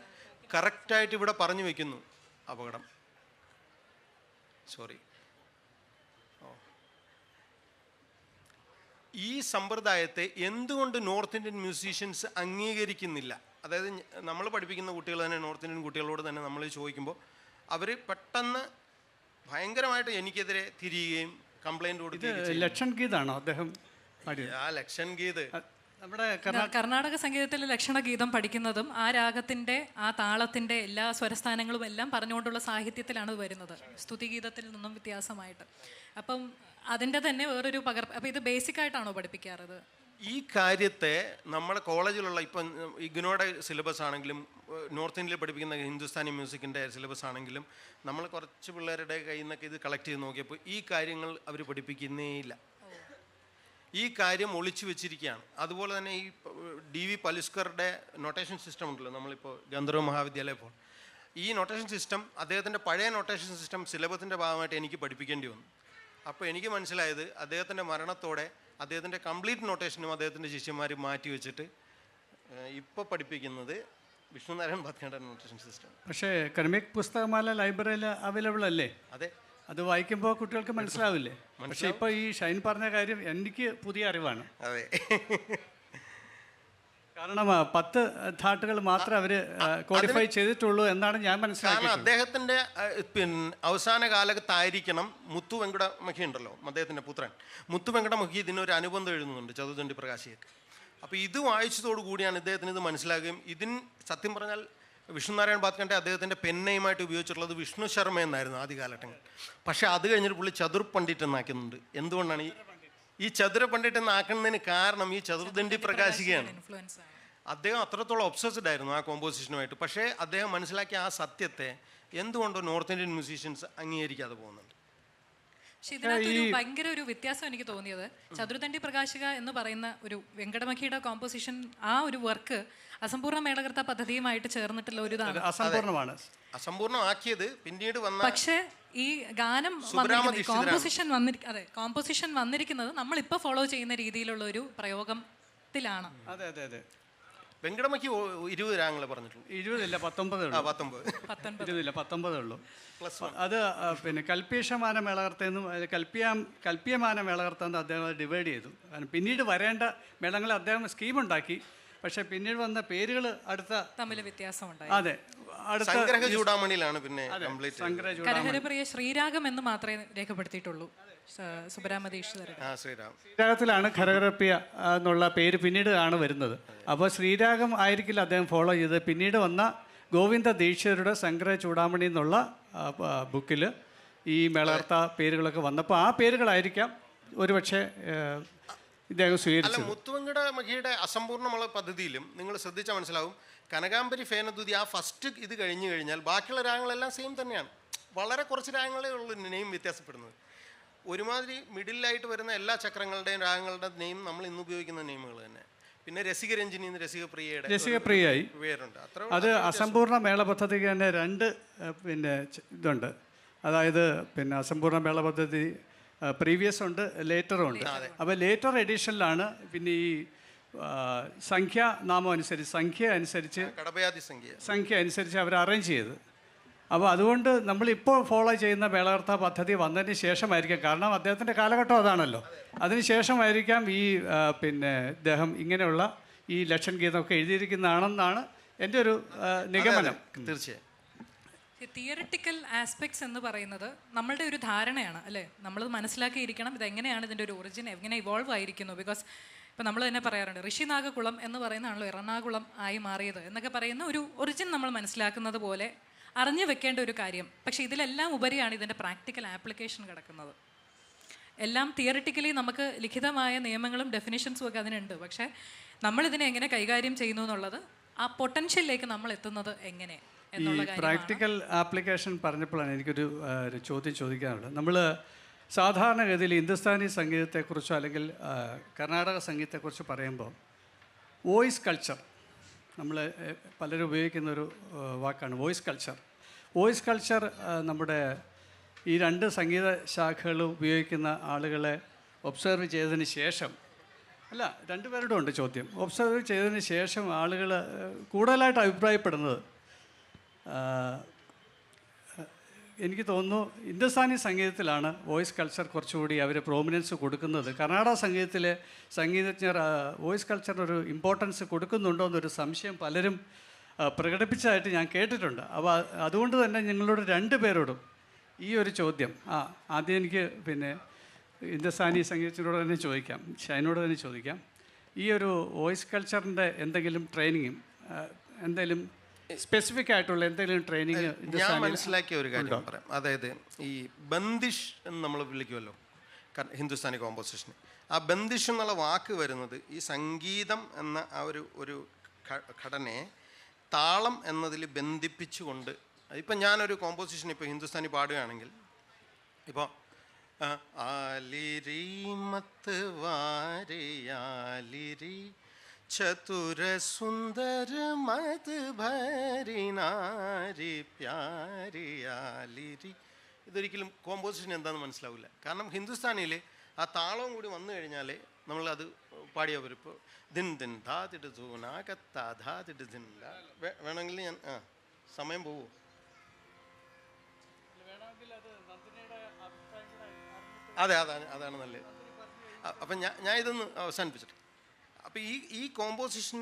കറക്റ്റായിട്ട് ഇവിടെ പറഞ്ഞു വെക്കുന്നു. അപകടം, സോറി. ഈ സമ്പ്രദായത്തെ എന്തുകൊണ്ട് നോർത്ത് ഇന്ത്യൻ മ്യൂസീഷ്യൻസ് അംഗീകരിക്കുന്നില്ല? അതായത് നമ്മൾ പഠിപ്പിക്കുന്ന കുട്ടികൾ തന്നെ, നോർത്ത് ഇന്ത്യൻ കുട്ടികളോട് തന്നെ നമ്മൾ ചോദിക്കുമ്പോൾ അവർ പെട്ടെന്ന് ഭയങ്കരമായിട്ട് എനിക്കെതിരെ തിരിയുകയും കംപ്ലൈൻറ്റ് കൊടുക്കുകയും. ലക്ഷൻ ഗീതാണോ അദ്ദേഹം? ആ ലക്ഷൻ ഗീത് നമ്മുടെ കർണാടക സംഗീതത്തിൽ ലക്ഷണഗീതം പഠിക്കുന്നതും ആ രാഗത്തിൻ്റെ ആ താളത്തിൻ്റെ എല്ലാ സ്വരസ്ഥാനങ്ങളും എല്ലാം പറഞ്ഞുകൊണ്ടുള്ള സാഹിത്യത്തിലാണ് വരുന്നത്, സ്തുതിഗീതത്തിൽ നിന്നും വ്യത്യാസമായിട്ട്. അപ്പം അതിൻ്റെ തന്നെ വേറൊരു പകർപ്പ്. അപ്പോൾ ഇത് ബേസിക് ആയിട്ടാണോ പഠിപ്പിക്കാറത്? ഈ കാര്യത്തെ നമ്മുടെ കോളേജിലുള്ള ഇപ്പം ഇഗ്നോയുടെ സിലബസ് ആണെങ്കിലും നോർത്ത് ഇന്ത്യയിൽ പഠിപ്പിക്കുന്ന ഹിന്ദുസ്ഥാനി മ്യൂസിക്കിൻ്റെ സിലബസ് ആണെങ്കിലും നമ്മൾ കുറച്ച് പിള്ളേരുടെ കയ്യിൽ നിന്നൊക്കെ ഇത് കളക്ട് ചെയ്ത് നോക്കിയപ്പോൾ ഈ കാര്യങ്ങൾ അവർ പഠിപ്പിക്കുന്നേയില്ല. ഈ കാര്യം ഒളിച്ചു വെച്ചിരിക്കുകയാണ്. അതുപോലെ തന്നെ ഈ DV പലുസ്കറുടെ നൊട്ടേഷൻ സിസ്റ്റം ഉണ്ടല്ലോ, നമ്മളിപ്പോൾ ഗന്ധർവ മഹാവിദ്യാലയം ഇപ്പോൾ ഈ നൊട്ടേഷൻ സിസ്റ്റം, അദ്ദേഹത്തിൻ്റെ പഴയ നൊട്ടേഷൻ സിസ്റ്റം സിലബസിൻ്റെ ഭാഗമായിട്ട് എനിക്ക് പഠിപ്പിക്കേണ്ടി വന്നു. അപ്പോൾ എനിക്ക് മനസ്സിലായത് അദ്ദേഹത്തിൻ്റെ മരണത്തോടെ അദ്ദേഹത്തിൻ്റെ കംപ്ലീറ്റ് നൊട്ടേഷനും അദ്ദേഹത്തിൻ്റെ ശിഷ്യന്മാർ മാറ്റി വെച്ചിട്ട് ഇപ്പോൾ പഠിപ്പിക്കുന്നത് വിഷ്ണുനാരായൺ ഭാത്കാണ്ഡെ നൊട്ടേഷൻ സിസ്റ്റം. പക്ഷേ കർമിക് പുസ്തകമാല ലൈബ്രറിയിൽ അവൈലബിൾ അല്ലേ? അതെ, അത് വായിക്കുമ്പോൾ കുട്ടികൾക്ക് മനസ്സിലാവില്ലേ? പക്ഷേ ഇപ്പോൾ ഈ ഷൈൻ പറഞ്ഞ കാര്യം എനിക്ക് പുതിയ അറിവാണ്. അതെ, കാരണം 10 ധാട്ടുകൾ മാത്രമേ അവർ കോഡിഫൈ ചെയ്തിട്ടുള്ളൂ എന്നാണ് ഞാൻ മനസ്സിലാക്കിയത്. കാരണം അദ്ദേഹത്തിൻ്റെ അവസാന കാലത്തായിരിക്കണം മുത്തു വെങ്കടമഖി ഉണ്ടല്ലോ, അദ്ദേഹത്തിൻ്റെ പുത്രൻ മുത്തു വെങ്കടമഖി ഇതിനൊരു അനുബന്ധം എഴുതുന്നുണ്ട് ചതുർദണ്ഡി പ്രകാശികക്ക്. അപ്പോൾ ഇത് വായിച്ചതോടു കൂടിയാണ് ഇദ്ദേഹത്തിന് ഇത് മനസ്സിലാകുകയും സത്യം പറഞ്ഞാൽ വിഷ്ണുനാരായൺ ഭാത്കാണ്ഡെ അദ്ദേഹത്തിൻ്റെ പെന്നയുമായിട്ട് ഉപയോഗിച്ചിട്ടുള്ളത് വിഷ്ണു ശർമ്മ എന്നായിരുന്നു ആദ്യ കാലഘട്ടങ്ങൾ. പക്ഷേ അത് കഴിഞ്ഞിട്ട് പുള്ളി ചതുർ പണ്ഡിറ്റ് എന്നാക്കുന്നുണ്ട്. എന്തുകൊണ്ടാണ് ഈ ചതുര പണ്ഡിറ്റ് എന്നാക്കുന്നതിന് കാരണം ഈ ചതുർദണ്ഡി പ്രകാശികയാണ്. അദ്ദേഹം അത്രത്തോളം ഒബ്സസ്ഡ് ആയിരുന്നു ആ കോമ്പോസിഷനുമായിട്ട്. പക്ഷേ അദ്ദേഹം മനസ്സിലാക്കിയ ആ സത്യത്തെ എന്തുകൊണ്ടോ നോർത്ത് ഇന്ത്യൻ മ്യൂസീഷ്യൻസ് അംഗീകരിക്കാതെ പോകുന്നുണ്ട്. പക്ഷെ ഇതിനകത്തൊരു ഭയങ്കര ഒരു വ്യത്യാസം എനിക്ക് തോന്നിയത്, ചതുർദണ്ഡി പ്രകാശിക എന്ന് പറയുന്ന ഒരു വെങ്കടമഖിയുടെ കോമ്പോസിഷൻ, ആ ഒരു വർക്ക് അസംപൂർണ്ണ മേളകർത്ത പദ്ധതിയുമായിട്ട് ചേർന്നിട്ടുള്ള ഒരു ഇതാണ്. അസംപൂർണ്ണമാണ്. അസംപൂർണ്ണമാക്കിയത് പിന്നീട് വന്ന. പക്ഷേ ഈ ഗാനം കോമ്പോസിഷൻ വന്നിരിക്കുന്നത് നമ്മളിപ്പോൾ ഫോളോ ചെയ്യുന്ന രീതിയിലുള്ള ഒരു പ്രയോഗത്തിലാണ്. അതെ അതെ അതെ. വെങ്കടമഖി 20 രാഗങ്ങൾ പറഞ്ഞിട്ടുള്ളൂ. 20 ഇല്ല 19 20 19 ഉള്ളൂ. അത് പിന്നെ കൽപ്പീഷമാന മേളകർത്തെന്നും കൽപ്പിയമാന മേളകർത്തെന്ന് അദ്ദേഹം ഡിവൈഡ് ചെയ്തു. കാരണം പിന്നീട് വരേണ്ട മേളങ്ങളെ അദ്ദേഹം സ്കീമുണ്ടാക്കി. പക്ഷെ പിന്നീട് വന്ന പേരുകൾ അടുത്ത തമ്മിൽ വ്യത്യാസമുണ്ടായി. അതെ, അടുത്ത ചൂടാമണിയിലാണ് പിന്നെ കരഹരപ്രിയ ശ്രീരാഗം എന്ന് മാത്രമേ രേഖപ്പെടുത്തിയിട്ടുള്ളൂ. ശ്രീരാഗത്തിലാണ് ഖരഖരപ്രിയ എന്നുള്ള പേര് പിന്നീട് ആണ് വരുന്നത്. അപ്പോൾ ശ്രീരാഗം ആയിരിക്കില്ല അദ്ദേഹം ഫോളോ ചെയ്തത്. പിന്നീട് വന്ന ഗോവിന്ദ ദീക്ഷിതരുടെ ശങ്കര ചൂടാമണി എന്നുള്ള ബുക്കിൽ ഈ മേളകർത്ത പേരുകളൊക്കെ വന്നപ്പോൾ ആ പേരുകളായിരിക്കാം ഒരുപക്ഷെ ഇദ്ദേഹം സ്വീകരിച്ചത്. മുത്തുവെങ്കടമഖിയുടെ അസംപൂർണ്ണമുള്ള പദ്ധതിയിലും നിങ്ങൾ ശ്രദ്ധിച്ചാൽ മനസ്സിലാവും, കനകാംബരി ഫേനദുതി ആ ഫസ്റ്റ് ഇത് കഴിഞ്ഞു കഴിഞ്ഞാൽ ബാക്കിയുള്ള രാഗങ്ങളെല്ലാം സെയിം തന്നെയാണ്. വളരെ കുറച്ച് രാഗങ്ങളേ ഉള്ളൂ നെയിം വ്യത്യാസപ്പെടുന്നത്. ഒരുമാതിരി മിഡിലായിട്ട് വരുന്ന എല്ലാ ചക്രങ്ങളുടെയും രാഗങ്ങളുടെ നെയിം നമ്മൾ ഇന്ന് ഉപയോഗിക്കുന്ന നെയിമുകൾ തന്നെ. പിന്നെ രസികരഞ്ജിനി രസികപ്രിയയായി പേരുണ്ട്. അത് അസംപൂർണ്ണ മേള പദ്ധതിക്ക് തന്നെ 2 പിന്നെ ഇതുണ്ട്. അതായത് പിന്നെ അസംപൂർണ്ണ മേള പദ്ധതി പ്രീവിയസ് ഉണ്ട്, ലേറ്ററും ഉണ്ട്. അപ്പോൾ ലേറ്റർ എഡിഷനിലാണ് പിന്നെ ഈ സംഖ്യ അനുസരിച്ച് അവർ അറേഞ്ച് ചെയ്ത്. അപ്പോൾ അതുകൊണ്ട് നമ്മളിപ്പോൾ ഫോളോ ചെയ്യുന്ന മേളകർത്ത പദ്ധതി വന്നതിന് ശേഷമായിരിക്കാം, കാരണം അദ്ദേഹത്തിൻ്റെ കാലഘട്ടം അതാണല്ലോ, അതിന് ശേഷമായിരിക്കാം ഈ പിന്നെ ഇദ്ദേഹം ഇങ്ങനെയുള്ള ഈ ലക്ഷൻ ഗീതമൊക്കെ എഴുതിയിരിക്കുന്നതാണെന്നാണ് എൻ്റെ ഒരു നിഗമനം. തീർച്ചയായും തിയറിറ്റിക്കൽ ആസ്പെക്ട്സ് എന്ന് പറയുന്നത് നമ്മളുടെ ഒരു ധാരണയാണ് അല്ലേ. നമ്മൾ മനസ്സിലാക്കിയിരിക്കണം ഇതെങ്ങനെയാണ് ഇതിൻ്റെ ഒരു ഒറിജിൻ എങ്ങനെ ഇവോൾവ് ആയിരിക്കുന്നു. ബിക്കോസ് ഇപ്പോൾ നമ്മൾ തന്നെ പറയാറുണ്ട് ഋഷിനാഗകുളം എന്ന് പറയുന്നതാണല്ലോ എറണാകുളം ആയി മാറിയത് എന്നൊക്കെ പറയുന്ന ഒരു ഒറിജിൻ നമ്മൾ മനസ്സിലാക്കുന്നത് പോലെ അറിഞ്ഞു വെക്കേണ്ട ഒരു കാര്യം. പക്ഷേ ഇതിലെല്ലാം ഉപരിയാണ് ഇതിൻ്റെ പ്രാക്ടിക്കൽ ആപ്ലിക്കേഷൻ കിടക്കുന്നത്. എല്ലാം തിയറിറ്റിക്കലി നമുക്ക് ലിഖിതമായ നിയമങ്ങളും ഡെഫിനിഷൻസും ഒക്കെ അതിനുണ്ട്. പക്ഷേ നമ്മളിതിനെ എങ്ങനെ കൈകാര്യം ചെയ്യുന്നു എന്നുള്ളത് ആ പൊട്ടൻഷ്യലിലേക്ക് നമ്മൾ എത്തുന്നത് എങ്ങനെ എന്നുള്ള കാര്യം. പ്രാക്ടിക്കൽ ആപ്ലിക്കേഷൻ പറഞ്ഞപ്പോഴാണ് എനിക്കൊരു ചോദ്യം ചോദിക്കാനുള്ളത്. നമ്മൾ സാധാരണഗതിയിൽ ഹിന്ദുസ്ഥാനി സംഗീതത്തെക്കുറിച്ചോ അല്ലെങ്കിൽ കർണാടക സംഗീതത്തെക്കുറിച്ച് പറയുമ്പോൾ വോയിസ് കൾച്ചർ നമ്മൾ പലരും ഉപയോഗിക്കുന്ന ഒരു വാക്കാണ് വോയിസ് കൾച്ചർ. വോയിസ് കൾച്ചർ നമ്മുടെ ഈ 2 സംഗീത ശാഖകളും ഉപയോഗിക്കുന്ന ആളുകളെ ഒബ്സർവ് ചെയ്തതിന് ശേഷം, അല്ല 2 പേരുടെ ഉണ്ട് ചോദ്യം, ഒബ്സർവ് ചെയ്തതിന് ശേഷം ആളുകൾ കൂടുതലായിട്ട് അഭിപ്രായപ്പെടുന്നത് എനിക്ക് തോന്നുന്നു ഹിന്ദുസ്ഥാനി സംഗീതത്തിലാണ് വോയിസ് കൾച്ചർ കുറച്ചുകൂടി അവർ പ്രോമിനൻസ് കൊടുക്കുന്നത്. കർണാടക സംഗീതത്തിലെ സംഗീതജ്ഞർ വോയിസ് കൾച്ചറിനൊരു ഇമ്പോർട്ടൻസ് കൊടുക്കുന്നുണ്ടോ എന്നൊരു സംശയം പലരും പ്രകടിപ്പിച്ചതായിട്ട് ഞാൻ കേട്ടിട്ടുണ്ട്. അപ്പോൾ അതുകൊണ്ട് തന്നെ നിങ്ങളോട് 2 പേരോടും ഈ ഒരു ചോദ്യം ആദ്യം എനിക്ക് പിന്നെ ഹിന്ദുസ്ഥാനി സംഗീതത്തിനോട് തന്നെ ചോദിക്കാം, ഷൈനോട് തന്നെ ചോദിക്കാം. ഈ ഒരു വോയിസ് കൾച്ചറിൻ്റെ എന്തെങ്കിലും ട്രെയിനിങ്ങും എന്തെങ്കിലും സ്പെസിഫിക് ആയിട്ടുള്ള എന്തെങ്കിലും ട്രെയിനിങ് ഞാൻ മനസ്സിലാക്കിയ ഒരു കാര്യം പറയാം. അതായത് ഈ ബന്ദിഷ് എന്ന് നമ്മൾ വിളിക്കുമല്ലോ ഹിന്ദുസ്ഥാനി കോമ്പോസിഷന്, ആ ബന്ദിഷ് എന്നുള്ള വാക്ക് വരുന്നത് ഈ സംഗീതം എന്ന ആ ഒരു ഘടനയെ താളം എന്നതിൽ ബന്ധിപ്പിച്ചുകൊണ്ട്. ഇപ്പം ഞാനൊരു കോമ്പോസിഷൻ ഇപ്പോൾ ഹിന്ദുസ്ഥാനി പാടുകയാണെങ്കിൽ, ഇപ്പോൾ ആലിരി മത്ത് വാരിയാലിരി ചതുര സുന്ദര മത് ഭരിനാരി പ്യാരിയാലിരി, ഇതൊരിക്കലും കോമ്പോസിഷൻ എന്താണെന്ന് മനസ്സിലാവില്ല. കാരണം ഹിന്ദുസ്ഥാനിയിൽ ആ താളവും കൂടി വന്നു കഴിഞ്ഞാൽ നമ്മളത് പാടിയവർ ഇപ്പോൾ ദിൻ ദിൻ ധാ തിട്ട് ധൂനാകത്താ ധാ തിട്ട് ദിൻ. വേണമെങ്കിൽ ഞാൻ സമയം പോവുമോ? അതെ അതാണ് നല്ലത്. അപ്പം ഞാൻ ഇതൊന്ന് അവസാനിപ്പിച്ചിട്ട്, അപ്പോൾ ഈ കോമ്പോസിഷൻ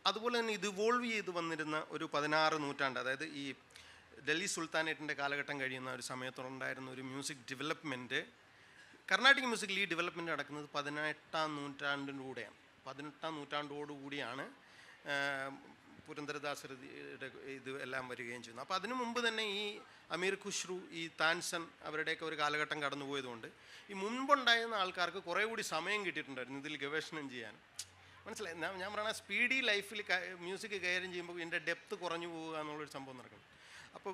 അതുപോലെ തന്നെ ഇത് ഇവോൾവ് ചെയ്ത് വന്നിരുന്ന ഒരു 16 നൂറ്റാണ്ട്, അതായത് ഈ ഡൽഹി സുൽത്താനേറ്റിൻ്റെ കാലഘട്ടം കഴിയുന്ന ഒരു സമയത്തുണ്ടായിരുന്ന ഒരു മ്യൂസിക് ഡെവലപ്മെൻറ്റ്, കർണാട്ടിക് മ്യൂസിക്കിൽ ഈ ഡെവലപ്മെൻറ്റ് നടക്കുന്നത് 18ാം നൂറ്റാണ്ടിലൂടെയാണ്. 18ാം നൂറ്റാണ്ടോടുകൂടിയാണ് പുരന്ദരദാസരുടെ ഇത് എല്ലാം വരികയും ചെയ്യുന്നു. അപ്പോൾ അതിനു മുമ്പ് തന്നെ ഈ അമീർ ഖുഷ്രു, ഈ താൻസൻ, അവരുടെയൊക്കെ ഒരു കാലഘട്ടം കടന്നുപോയതുകൊണ്ട് ഈ മുൻപുണ്ടായിരുന്ന ആൾക്കാർക്ക് കുറേ കൂടി സമയം കിട്ടിയിട്ടുണ്ടായിരുന്നു ഇതിൽ ഗവേഷണം ചെയ്യാൻ. മനസ്സിലായി? ഞാൻ പറയുന്ന സ്പീഡി ലൈഫിൽ മ്യൂസിക് കൈകാര്യം ചെയ്യുമ്പോൾ ഇതിൻ്റെ ഡെപ്ത് കുറഞ്ഞു പോവുക എന്നുള്ളൊരു സംഭവം നടക്കണം. അപ്പോൾ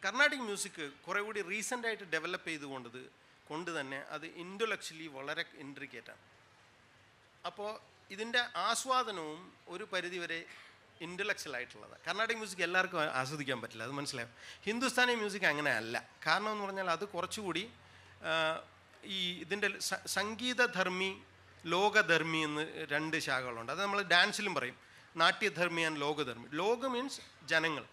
കർണാടിക് മ്യൂസിക് കുറേ കൂടി റീസെൻ്റായിട്ട് ഡെവലപ്പ് കൊണ്ട് തന്നെ അത് ഇൻ്റലക്ച്വലി വളരെ ഇൻട്രിക്കേറ്റാണ്. അപ്പോൾ ഇതിൻ്റെ ആസ്വാദനവും ഒരു പരിധിവരെ ഇൻ്റലക്ച്വൽ ആയിട്ടുള്ളതാണ്. കർണാടിക് മ്യൂസിക് എല്ലാവർക്കും ആസ്വദിക്കാൻ പറ്റില്ല, അത് മനസ്സിലാവും. ഹിന്ദുസ്ഥാനി മ്യൂസിക് അങ്ങനെ അല്ല. കാരണം എന്ന് പറഞ്ഞാൽ അത് കുറച്ചുകൂടി ഈ ഇതിൻ്റെ സംഗീതധർമ്മി ലോകധർമ്മി എന്ന് 2 ശാഖകളുണ്ട്. അത് നമ്മൾ ഡാൻസിലും പറയും, നാട്യധർമ്മി ആൻഡ് ലോകധർമ്മി. ലോക മീൻസ് ജനങ്ങൾ.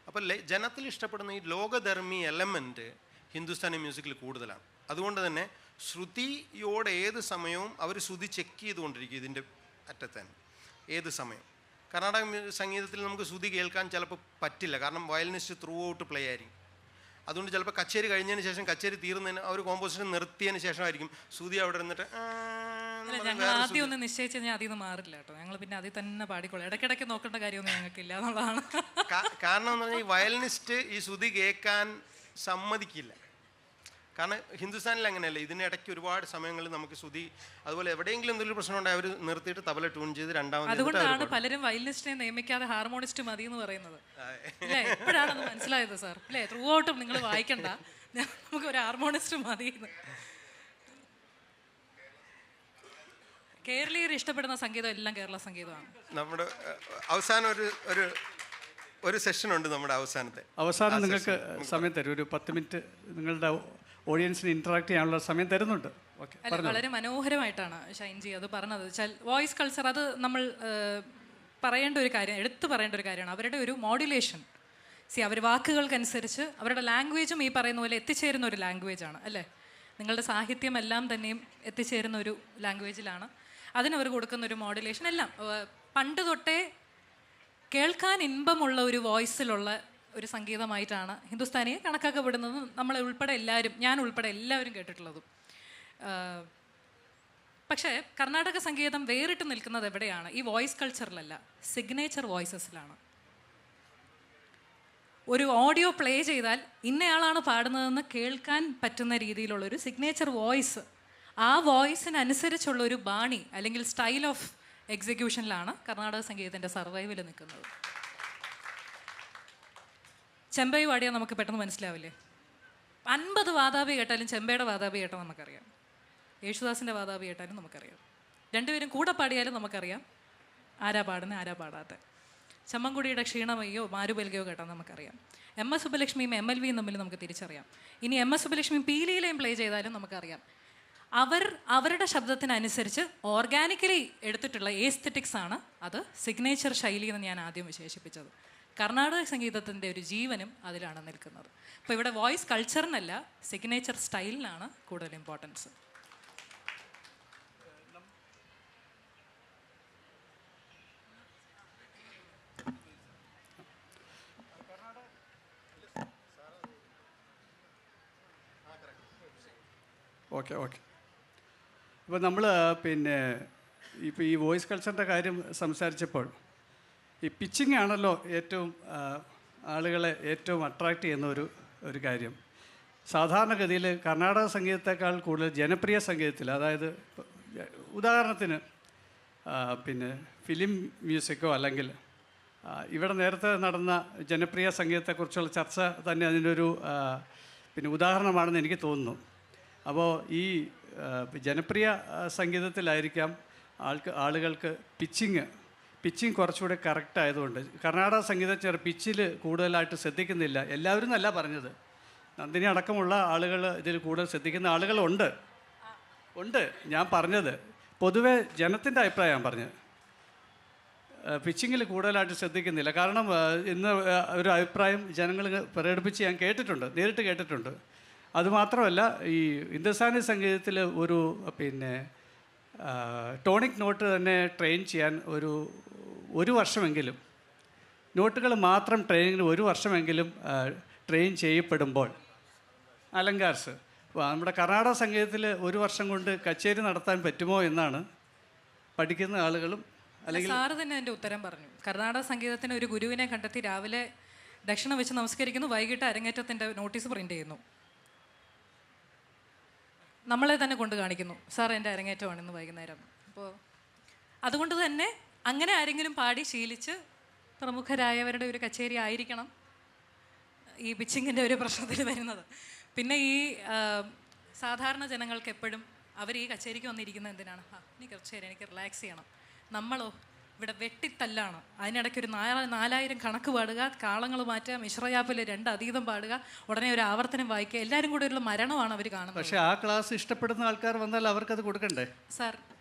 അപ്പോൾ ജനത്തിൽ ഇഷ്ടപ്പെടുന്ന ഈ ലോകധർമ്മി എലമെൻറ്റ് ഹിന്ദുസ്ഥാനി മ്യൂസിക്കിൽ കൂടുതലാണ്. അതുകൊണ്ട് തന്നെ ശ്രുതിയോട് ഏത് സമയവും അവർ ശ്രുതി ചെക്ക് ചെയ്തുകൊണ്ടിരിക്കും ഇതിൻ്റെ അറ്റത്തന്നെ ഏത് സമയം. കർണാടക സംഗീതത്തിൽ നമുക്ക് ശ്രുതി കേൾക്കാൻ ചിലപ്പോൾ പറ്റില്ല, കാരണം വയലിനിസ്റ്റ് ത്രൂ ഔട്ട് പ്ലേ ആയിരിക്കും. അതുകൊണ്ട് ചിലപ്പോൾ കച്ചേരി കഴിഞ്ഞതിന് ശേഷം, കച്ചേരി തീർന്നതിന് അവർ കോമ്പോസിഷൻ നിർത്തിയതിന് ശേഷമായിരിക്കും ശ്രുതി അവിടെ ഇരുന്നിട്ട് ഞങ്ങൾ ആദ്യം ഒന്ന് നിശ്ചയിച്ച് കഴിഞ്ഞാൽ അതിൽ നിന്ന് മാറില്ല കേട്ടോ. ഞങ്ങൾ പിന്നെ അതിൽ തന്നെ പാടിക്കോളാം. ഇടയ്ക്കിടയ്ക്ക് നോക്കേണ്ട കാര്യമൊന്നും ഞങ്ങൾക്കില്ല എന്നുള്ളതാണ്. കാരണം എന്ന് പറഞ്ഞാൽ ഈ വയലിനിസ്റ്റ് ഈ ശ്രുതി കേൾക്കാൻ സമ്മതിക്കില്ല. കാരണം ഹിന്ദുസ്ഥാനിൽ അങ്ങനെയല്ല, ഇതിനിടയ്ക്ക് ഒരുപാട് സമയങ്ങളിൽ നമുക്ക് ശ്രുതി, അതുപോലെ എവിടെയെങ്കിലും എന്തെങ്കിലും പ്രശ്നം ഉണ്ടായി അവർ നിർത്തിയിട്ട് തബല ട്യൂൺ ചെയ്ത് അതുകൊണ്ടാണ് പലരും വയലിനിസ്റ്റിനെ നിയമിക്കാതെ ഹാർമോണിസ്റ്റ് മതി എന്ന് പറയുന്നത്. അല്ലേ? എപ്പോഴാണ് അത് മനസ്സിലായത് സാർ? അല്ലേ, ത്രൂ ഔട്ടും നിങ്ങൾ വായിക്കണ്ട, നമുക്ക് ഒരു ഹാർമോണിസ്റ്റ് മതി. കേരളീയർ ഇഷ്ടപ്പെടുന്ന സംഗീതം എല്ലാം കേരള സംഗീതമാണ്. നമ്മുടെ അവസാനം ഒരു സെഷൻ ഉണ്ട്. നമ്മുടെ അവസാനം നിങ്ങൾക്ക് സമയം തരും, ഒരു 10 മിനിറ്റ് നിങ്ങളുടെ ഓഡിയൻസിന് ഇന്ററാക്ട് ചെയ്യാനുള്ള സമയം തരുന്നുണ്ട്. വളരെ മനോഹരമായിട്ടാണ് ഷൈൻജി അത് പറഞ്ഞത്. വോയിസ് കൾച്ചർ അത് നമ്മൾ പറയേണ്ട ഒരു കാര്യം, എടുത്തു പറയേണ്ട ഒരു കാര്യമാണ്. അവരുടെ ഒരു മോഡുലേഷൻ, അവർ വാക്കുകൾക്കനുസരിച്ച് അവരുടെ ലാംഗ്വേജും ഈ പറയുന്ന പോലെ എത്തിച്ചേരുന്ന ഒരു ലാംഗ്വേജാണ് അല്ലേ? നിങ്ങളുടെ സാഹിത്യം എല്ലാം തന്നെയും എത്തിച്ചേരുന്ന ഒരു ലാംഗ്വേജിലാണ്. അതിനവർ കൊടുക്കുന്ന ഒരു മോഡുലേഷൻ എല്ലാം പണ്ട് തൊട്ടേ കേൾക്കാൻ ഇമ്പമുള്ള ഒരു വോയിസിലുള്ള ഒരു സംഗീതമായിട്ടാണ് ഹിന്ദുസ്ഥാനിയെ കണക്കാക്കപ്പെടുന്നത്. നമ്മളെ ഉൾപ്പെടെ എല്ലാവരും, ഞാൻ ഉൾപ്പെടെ എല്ലാവരും കേട്ടിട്ടുള്ളതും. പക്ഷേ കർണാടക സംഗീതം വേറിട്ട് നിൽക്കുന്നത് എവിടെയാണ്? ഈ വോയിസ് കൾച്ചറിലല്ല, സിഗ്നേച്ചർ വോയിസസിലാണ്. ഒരു ഓഡിയോ പ്ലേ ചെയ്താൽ ഇന്നയാളാണ് പാടുന്നതെന്ന് കേൾക്കാൻ പറ്റുന്ന രീതിയിലുള്ളൊരു സിഗ്നേച്ചർ വോയിസ്, ആ വോയിസിനനുസരിച്ചുള്ള ഒരു ബാണി അല്ലെങ്കിൽ സ്റ്റൈൽ ഓഫ് എക്സിക്യൂഷനിലാണ് കർണാടക സംഗീതത്തിൻ്റെ സർവൈവൽ നിൽക്കുന്നത്. ചെമ്പൈ പാടിയാൽ നമുക്ക് പെട്ടെന്ന് മനസ്സിലാവില്ലേ? 50 വാതാപി കേട്ടാലും ചെമ്പയുടെ വാതാപി കേട്ടാൽ നമുക്കറിയാം, യേശുദാസിൻ്റെ വാതാപി കേട്ടാലും നമുക്കറിയാം. രണ്ടുപേരും കൂടെ പാടിയാലും നമുക്കറിയാം ആരാ പാടുന്നത് ആരാ പാടാത്ത. ചമ്മൻകുടിയുടെ ക്ഷീണമയ്യോ മാരുബൽകയോ കേട്ടാൽ നമുക്കറിയാം. MS സുബ്ബലക്ഷ്മിയും MLVയും തമ്മിൽ നമുക്ക് തിരിച്ചറിയാം. ഇനി MS സുബ്ബലക്ഷ്മിയും പീലിയിലെയും പ്ലേ ചെയ്താലും നമുക്കറിയാം. അവരുടെ ശബ്ദത്തിനനുസരിച്ച് ഓർഗാനിക്കലി എടുത്തിട്ടുള്ള ഏസ്തെറ്റിക്സ് ആണ് അത് സിഗ്നേച്ചർ ശൈലി എന്ന് ഞാൻ ആദ്യം വിശേഷിപ്പിച്ചത്. കർണാടക സംഗീതത്തിൻ്റെ ഒരു ജീവനും അതിലാണ് നിൽക്കുന്നത്. അപ്പോൾ ഇവിടെ വോയിസ് കൾച്ചറിനല്ല, സിഗ്നേച്ചർ സ്റ്റൈലിനാണ് കൂടുതൽ ഇമ്പോർട്ടൻസ്. ഓക്കെ. ഇപ്പോൾ നമ്മൾ ഇപ്പോൾ ഈ വോയിസ് കൾച്ചറിൻ്റെ കാര്യം സംസാരിച്ചപ്പോൾ ഈ പിച്ചിങ് ആണല്ലോ ഏറ്റവും ആളുകളെ ഏറ്റവും അട്രാക്റ്റ് ചെയ്യുന്ന ഒരു കാര്യം. സാധാരണഗതിയിൽ കർണാടക സംഗീതത്തെക്കാൾ കൂടുതൽ ജനപ്രിയ സംഗീതത്തിൽ, അതായത് ഉദാഹരണത്തിന് ഫിലിം മ്യൂസിക്കോ അല്ലെങ്കിൽ ഇവിടെ നേരത്തെ നടന്ന ജനപ്രിയ സംഗീതത്തെക്കുറിച്ചുള്ള ചർച്ച തന്നെ അതിനൊരു ഉദാഹരണമാണെന്ന് എനിക്ക് തോന്നുന്നു. അപ്പോൾ ഈ ജനപ്രിയ സംഗീതത്തിലായിരിക്കാം ആളുകൾക്ക് പിച്ചിങ് കുറച്ചുകൂടെ കറക്റ്റ് ആയതുകൊണ്ട്. കർണാടക സംഗീതത്തിൽ പിച്ചിൽ കൂടുതലായിട്ട് ശ്രദ്ധിക്കുന്നില്ല. എല്ലാവരും എന്നല്ല പറഞ്ഞത്, നന്ദിനി അടക്കമുള്ള ആളുകൾ ഇതിൽ കൂടുതൽ ശ്രദ്ധിക്കുന്ന ആളുകളുണ്ട്. ഞാൻ പറഞ്ഞത് പൊതുവെ ജനത്തിൻ്റെ അഭിപ്രായം പറഞ്ഞത്, പിച്ചിങ്ങിൽ കൂടുതലായിട്ട് ശ്രദ്ധിക്കുന്നില്ല. കാരണം ഇന്ന് ഒരു അഭിപ്രായം ജനങ്ങൾ പ്രകടിപ്പിച്ച് ഞാൻ കേട്ടിട്ടുണ്ട്, നേരിട്ട് കേട്ടിട്ടുണ്ട്. അതുമാത്രമല്ല, ഈ ഹിന്ദുസ്ഥാനി സംഗീതത്തിൽ ടോണിക് നോട്ട് തന്നെ ട്രെയിൻ ചെയ്യാൻ ഒരു വർഷമെങ്കിലും, നോട്ടുകൾ മാത്രം ട്രെയിനിങ്ങിന് 1 വർഷമെങ്കിലും ട്രെയിൻ ചെയ്യപ്പെടുമ്പോൾ അലങ്കാർസ്, നമ്മുടെ കർണാടക സംഗീതത്തിൽ 1 വർഷം കൊണ്ട് കച്ചേരി നടത്താൻ പറ്റുമോ എന്നാണ് പഠിക്കുന്ന ആളുകളും. അല്ലെങ്കിൽ സാറ് തന്നെ അതിൻ്റെ ഉത്തരം പറഞ്ഞു. കർണാടക സംഗീതത്തിന് ഒരു ഗുരുവിനെ കണ്ടെത്തി രാവിലെ ദക്ഷിണ വെച്ച് നമസ്കരിക്കുന്നു, വൈകിട്ട് അരങ്ങേറ്റത്തിൻ്റെ നോട്ടീസ് പ്രിൻ്റ് ചെയ്യുന്നു, നമ്മളെ തന്നെ കൊണ്ട് കാണിക്കുന്നു, സാർ എൻ്റെ അരങ്ങേറ്റമാണെന്ന് വൈകുന്നേരം. അപ്പോൾ അതുകൊണ്ട് തന്നെ അങ്ങനെ ആരെങ്കിലും പാടി ശീലിച്ച് പ്രമുഖരായവരുടെ ഒരു കച്ചേരി ആയിരിക്കണം ഈ പിച്ചിങ്ങിൻ്റെ ഒരു പ്രശ്നത്തിൽ വരുന്നത്. പിന്നെ ഈ സാധാരണ ജനങ്ങൾക്ക് എപ്പോഴും അവർ ഈ കച്ചേരിക്ക് വന്നിരിക്കുന്നത് എന്തിനാണ്? നീ കച്ചേരി എനിക്ക് റിലാക്സ് ചെയ്യണം. നമ്മളോ ഇവിടെ വെട്ടിത്തല്ലാണ്. അതിനിടയ്ക്ക് ഒരു 4000 കണക്ക് പാടുക, കാളങ്ങൾ മാറ്റുക, മിശ്രയാപ്പിൽ 2 അതീതം പാടുക, ഉടനെ ഒരു ആവർത്തനം വായിക്കുക, എല്ലാവരും കൂടെ ഒരു മരണമാണ് അവർ കാണുന്നത്. പക്ഷേ ആ ക്ലാസ് ഇഷ്ടപ്പെടുന്ന ആൾക്കാർ വന്നാൽ അവർക്കത് കൊടുക്കണ്ടേ? സാർ,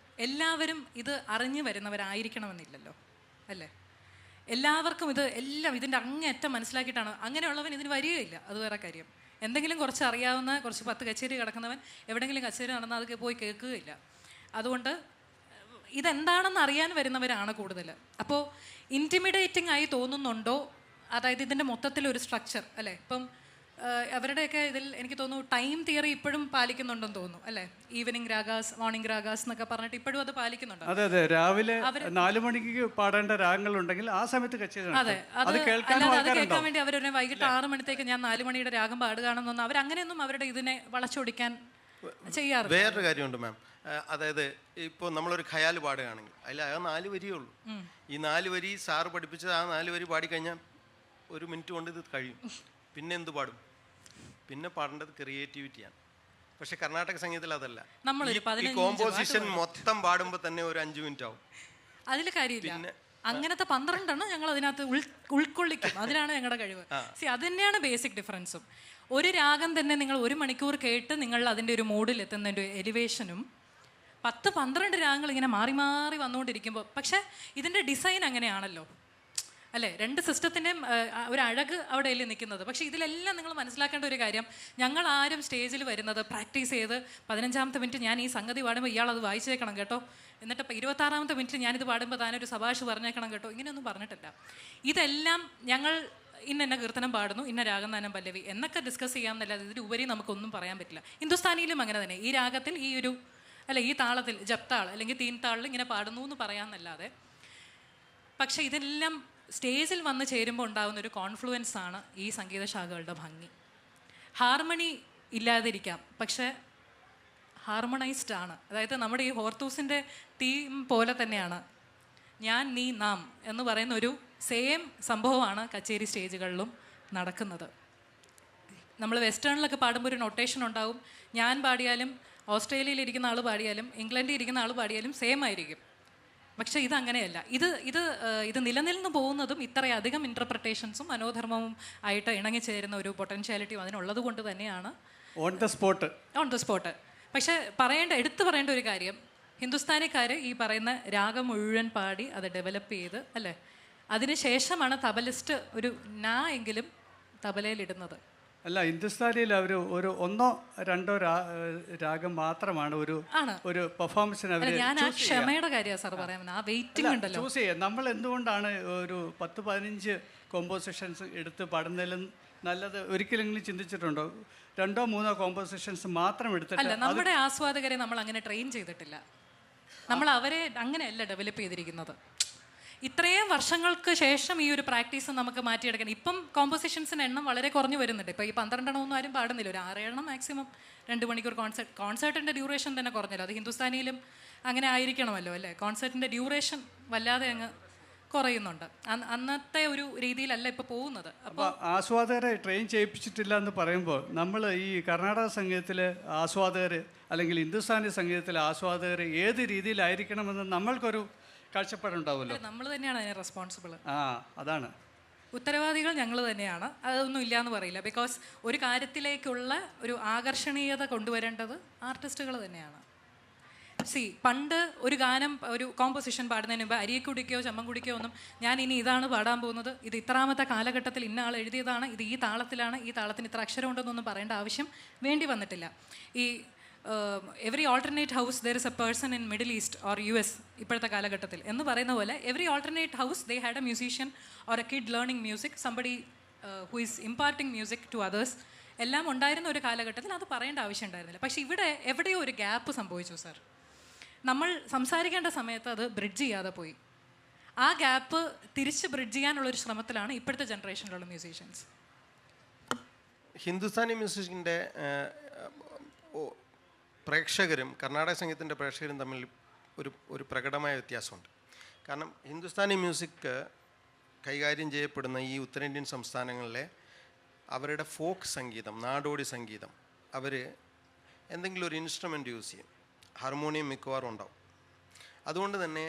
എല്ലാവരും ഇത് അറിഞ്ഞു വരുന്നവരായിരിക്കണമെന്നില്ലല്ലോ, അല്ലേ? എല്ലാവർക്കും എല്ലാം ഇതിൻ്റെ അങ്ങേയറ്റം മനസ്സിലാക്കിയിട്ടാണ്. അങ്ങനെയുള്ളവൻ ഇതിന് വരികയില്ല, അത് വേറെ കാര്യം. എന്തെങ്കിലും കുറച്ച് അറിയാവുന്ന കുറച്ച് 10 കച്ചേരി കിടക്കുന്നവൻ എവിടെയെങ്കിലും കച്ചേരി നടന്നാൽ അത് പോയി കേൾക്കുകയില്ല. അതുകൊണ്ട് ഇതെന്താണെന്ന് അറിയാൻ വരുന്നവരാണ് കൂടുതൽ. അപ്പോൾ ഇൻറ്റിമിഡേറ്റിംഗ് ആയി തോന്നുന്നുണ്ടോ? അതായത് ഇതിൻ്റെ മൊത്തത്തിലൊരു സ്ട്രക്ചർ അല്ലേ? ഇപ്പം അവരുടെയൊക്കെ ഇതിൽ എനിക്ക് തോന്നുന്നു ടൈം തിയറി ഇപ്പോഴും പാലിക്കുന്നുണ്ടെന്ന് തോന്നുന്നു, അല്ലേ? ഈവനിങ് രാഗാസ്, മോർണിംഗ് രാഗാസ് എന്നൊക്കെ പറഞ്ഞിട്ട് ഇപ്പോഴും അത് പാലിക്കുന്നുണ്ട്. അതെ അതെ, രാവിലെ 4 മണിക്ക് പാടേണ്ട രാഗങ്ങളുണ്ടെങ്കിൽ ആ സമയത്ത് കച്ചേരി. അതെ, അത് കേൾക്കാൻ വേണ്ടി അവരൊരു വൈകിട്ട് 6 മണിത്തേക്ക് ഞാൻ 4 മണിയുടെ രാഗം പാടുകയാണെന്നൊന്നും അവരങ്ങനെയൊന്നും അവരുടെ ഇതിനെ വളച്ചൊടിക്കാൻ ചെയ്യാറില്ല. വേറൊരു കാര്യമുണ്ട് മാം, അതായത് ഇപ്പോൾ നമ്മളൊരു ഖയാൽ പാടുകയാണെങ്കിൽ അതിൽ ആ 4 വരിയേ ഉള്ളൂ. ഈ 4 വരി സാറ് പഠിപ്പിച്ചത് ആ 4 വരി പാടിക്കഴിഞ്ഞാൽ 1 മിനിറ്റ് കൊണ്ട് ഇത് കഴിയും. പിന്നെ എന്ത് പാടും? പിന്നെ പാടേണ്ടത് ക്രിയേറ്റിവിറ്റിയാണ്. പക്ഷെ കർണാടക സംഗീതത്തിൽ അതല്ല. ഈ കോമ്പോസിഷൻ മൊത്തം പാടുമ്പോൾ തന്നെ ഒരു 5 മിനിറ്റ് ആവും. അതിൽ കാര്യമില്ല. അങ്ങനത്തെ 12 ഞങ്ങൾ അതിനകത്ത് ഉൾക്കൊള്ളിക്കും. അതിനാണ് ഞങ്ങളുടെ കഴിവ്. അത് തന്നെയാണ് ബേസിക് ഡിഫറൻസും. ഒരു രാഗം തന്നെ നിങ്ങൾ 1 മണിക്കൂർ കേട്ട് നിങ്ങൾ അതിൻ്റെ ഒരു മൂഡിൽ എത്തുന്ന ഒരു എലിവേഷനും 10-12 രാഗങ്ങൾ ഇങ്ങനെ മാറി മാറി വന്നുകൊണ്ടിരിക്കുമ്പോൾ, പക്ഷെ ഇതിൻ്റെ ഡിസൈൻ അങ്ങനെയാണല്ലോ, അല്ലേ? 2 സിസ്റ്റത്തിൻ്റെയും ഒരു അഴക് അവിടെയല്ലേ നിൽക്കുന്നത്. പക്ഷേ ഇതിലെല്ലാം നിങ്ങൾ മനസ്സിലാക്കേണ്ട ഒരു കാര്യം, ഞങ്ങൾ ആരും സ്റ്റേജിൽ വരുന്നത് പ്രാക്ടീസ് ചെയ്ത് 15ാമത്തെ മിനിറ്റ് ഞാൻ ഈ സംഗതി പാടുമ്പോൾ ഇയാളത് വായിച്ചേക്കണം കേട്ടോ, എന്നിട്ട് 26ാമത്തെ മിനിറ്റ് ഞാനിത് പാടുമ്പോൾ താനൊരു സഭാഷ് പറഞ്ഞേക്കണം കേട്ടോ, ഇങ്ങനെയൊന്നും പറഞ്ഞിട്ടില്ല. ഇതെല്ലാം ഞങ്ങൾ ഇന്ന കീർത്തനം പാടുന്നു, ഇന്ന രാഗം താനം പല്ലവി എന്നൊക്കെ ഡിസ്കസ് ചെയ്യാമെന്നല്ലാതെ ഇതിലുപരി നമുക്കൊന്നും പറയാൻ പറ്റില്ല. ഹിന്ദുസ്ഥാനിയിലും അങ്ങനെ തന്നെ ഈ രാഗത്തിൽ ഈ ഒരു ഈ താളത്തിൽ ജപ്താൾ അല്ലെങ്കിൽ തീൻ താളിൽ ഇങ്ങനെ പാടുന്നു എന്ന് പറയാമെന്നല്ലാതെ. പക്ഷേ ഇതെല്ലാം സ്റ്റേജിൽ വന്ന് ചേരുമ്പോൾ ഉണ്ടാകുന്ന ഒരു കോൺഫ്ലുവൻസ് ആണ് ഈ സംഗീതശാഖകളുടെ ഭംഗി. ഹാർമണി ഇല്ലാതിരിക്കാം, പക്ഷേ ഹാർമണൈസ്ഡ് ആണ്. അതായത് നമ്മുടെ ഈ ഹോർത്തൂസിൻ്റെ തീം പോലെ തന്നെയാണ് ഞാൻ നീ നാം എന്ന് പറയുന്ന ഒരു സെയിം സംഭവമാണ് കച്ചേരി സ്റ്റേജുകളിലും നടക്കുന്നത്. നമ്മൾ വെസ്റ്റേണിലൊക്കെ പാടുമ്പോൾ ഒരു നൊട്ടേഷൻ ഉണ്ടാവും. ഞാൻ പാടിയാലും ഓസ്ട്രേലിയയിൽ ഇരിക്കുന്ന ആൾ പാടിയാലും ഇംഗ്ലണ്ടിൽ ഇരിക്കുന്ന ആൾ പാടിയാലും സെയിം ആയിരിക്കും. പക്ഷെ ഇതങ്ങനെയല്ല. ഇത് നിലനിന്ന് പോകുന്നതും ഇത്രയധികം ഇൻ്റർപ്രിട്ടേഷൻസും മനോധർമ്മവും ആയിട്ട് ഇണങ്ങിച്ചേരുന്ന ഒരു പൊട്ടൻഷ്യാലിറ്റിയും അതിനുള്ളത് കൊണ്ട് തന്നെയാണ് ഓൺ ദ സ്പോട്ട്. പക്ഷെ എടുത്തു പറയേണ്ട ഒരു കാര്യം, ഹിന്ദുസ്ഥാനിക്കാർ ഈ പറയുന്ന രാഗം മുഴുവൻ പാടി അത് ഡെവലപ്പ് ചെയ്ത്, അല്ലേ, അതിനുശേഷമാണ് തബലിസ്റ്റ് ഒരു നാ എങ്കിലും തബലയിലിടുന്നത്. അല്ല, ഹിന്ദുസ്ഥാനിയിൽ അവർ ഒരു 1-2 രാഗം മാത്രമാണ് ഒരു പെർഫോമൻസിന് ഞാൻ ആ ക്ഷമയുടെ കാര്യമാണ് സാർ പറയാൻ, ആ വെയിറ്റിംഗ് ഉണ്ടല്ലോ ചൂസ് ചെയ്യാം. നമ്മൾ എന്തുകൊണ്ടാണ് ഒരു 10-15 കോമ്പോസിഷൻസ് എടുത്ത് പാടുന്നതിലും നല്ലത് ഒരിക്കലെങ്കിലും ചിന്തിച്ചിട്ടുണ്ടോ? 2-3 കോമ്പോസിഷൻസ് മാത്രം എടുത്തിട്ട്? നമ്മുടെ ആസ്വാദകരെ നമ്മൾ അങ്ങനെ ട്രെയിൻ ചെയ്തിട്ടില്ല. നമ്മൾ അവരെ അങ്ങനെയല്ല ഡെവലപ്പ് ചെയ്തിരിക്കുന്നത്. ഇത്രയും വർഷങ്ങൾക്ക് ശേഷം ഈ ഒരു പ്രാക്ടീസ് നമുക്ക് മാറ്റിയെടുക്കണം. ഇപ്പം കോമ്പോസിഷൻസിൻ്റെ എണ്ണം വളരെ കുറഞ്ഞു വരുന്നുണ്ട്. ഇപ്പോൾ ഈ 12 എണ്ണമൊന്നും ആരും പാടുന്നില്ല, ഒരു 6 എണ്ണം മാക്സിമം. 2 മണിക്കൂർ കോൺസേർട്ടിൻ്റെ ഡ്യൂറേഷൻ തന്നെ കുറഞ്ഞല്ലോ. അത് ഹിന്ദുസ്ഥാനിയിലും അങ്ങനെ ആയിരിക്കണമല്ലോ, അല്ലേ? കോൺസേർട്ടിൻ്റെ ഡ്യൂറേഷൻ വല്ലാതെ അങ്ങ് കുറയുന്നുണ്ട്. അന്നത്തെ ഒരു രീതിയിലല്ല ഇപ്പോൾ പോകുന്നത്. അപ്പോൾ ആസ്വാദകരെ ട്രെയിൻ ചെയ്യിപ്പിച്ചിട്ടില്ല എന്ന് പറയുമ്പോൾ നമ്മൾ ഈ കർണാടക സംഗീതത്തിലെ ആസ്വാദകർ അല്ലെങ്കിൽ ഹിന്ദുസ്ഥാനി സംഗീതത്തിലെ ആസ്വാദകർ ഏത് രീതിയിലായിരിക്കണമെന്ന് നമ്മൾക്കൊരു കാഴ്ചപ്പാടുണ്ടാവുമല്ലോ. നമ്മൾ തന്നെയാണ് അതിന് റെസ്പോൺസിബിൾ. അതാണ് ഉത്തരവാദികൾ ഞങ്ങൾ തന്നെയാണ്. അതൊന്നും ഇല്ല എന്ന് പറയില്ല. ബിക്കോസ് ഒരു കാര്യത്തിലേക്കുള്ള ഒരു ആകർഷണീയത കൊണ്ടുവരേണ്ടത് ആർട്ടിസ്റ്റുകൾ തന്നെയാണ്. പണ്ട് ഒരു ഗാനം, ഒരു കോമ്പോസിഷൻ പാടുന്നതിന് മുമ്പ് അരിയക്കുടിക്കോ ചമ്മൻകുടിക്കോ ഒന്നും ഞാൻ ഇനി ഇതാണ് പാടാൻ പോകുന്നത്, ഇത് ഇത്രാമത്തെ കാലഘട്ടത്തിൽ ഇന്ന ആൾ എഴുതിയതാണ്, ഇത് ഈ താളത്തിലാണ്, ഈ താളത്തിന് ഇത്ര അക്ഷരം ഉണ്ടെന്നൊന്നും പറയേണ്ട ആവശ്യം വേണ്ടി വന്നിട്ടില്ല. ഈ every alternate house there is a person in Middle East or US ഇപ്പോഴത്തെ കാലഘട്ടത്തിൽ എന്ന് പറയുന്ന പോലെ every alternate house they had a musician or a kid learning music, somebody who is imparting music to others എല്ലാം ഉണ്ടായിരുന്ന ഒരു കാലഘട്ടത്തിൽ അത് പറയേണ്ട ആവശ്യം ഉണ്ടായിരുന്നില്ല. പക്ഷേ ഇവിടെ എവിടെയോ ഒരു ഗ്യാപ്പ് സംഭവിച്ചു സാർ. നമ്മൾ സംസാരിക്കേണ്ട സമയത്ത് അത് ബ്രിഡ്ജ് ചെയ്യാതെ പോയി. ആ ഗ്യാപ്പ് തിരിച്ച് ബ്രിഡ്ജ് ചെയ്യാനുള്ളൊരു ശ്രമത്തിലാണ് ഇപ്പോഴത്തെ ജനറേഷനിലുള്ള മ്യൂസീഷ്യൻസ്. ഹിന്ദുസ്ഥാനി മ്യൂസിക്കിൻ്റെ പ്രേക്ഷകരും കർണാടക സംഗീതത്തിൻ്റെ പ്രേക്ഷകരും തമ്മിൽ ഒരു പ്രകടമായ വ്യത്യാസമുണ്ട്. കാരണം ഹിന്ദുസ്ഥാനി മ്യൂസിക് കൈകാര്യം ചെയ്യപ്പെടുന്ന ഈ ഉത്തരേന്ത്യൻ സംസ്ഥാനങ്ങളിലെ അവരുടെ ഫോക്ക് സംഗീതം, നാടോടി സംഗീതം, അവർ എന്തെങ്കിലും ഒരു ഇൻസ്ട്രുമെൻ്റ് യൂസ് ചെയ്യും. ഹാർമോണിയം മിക്കവാറും ഉണ്ടാവും. അതുകൊണ്ട് തന്നെ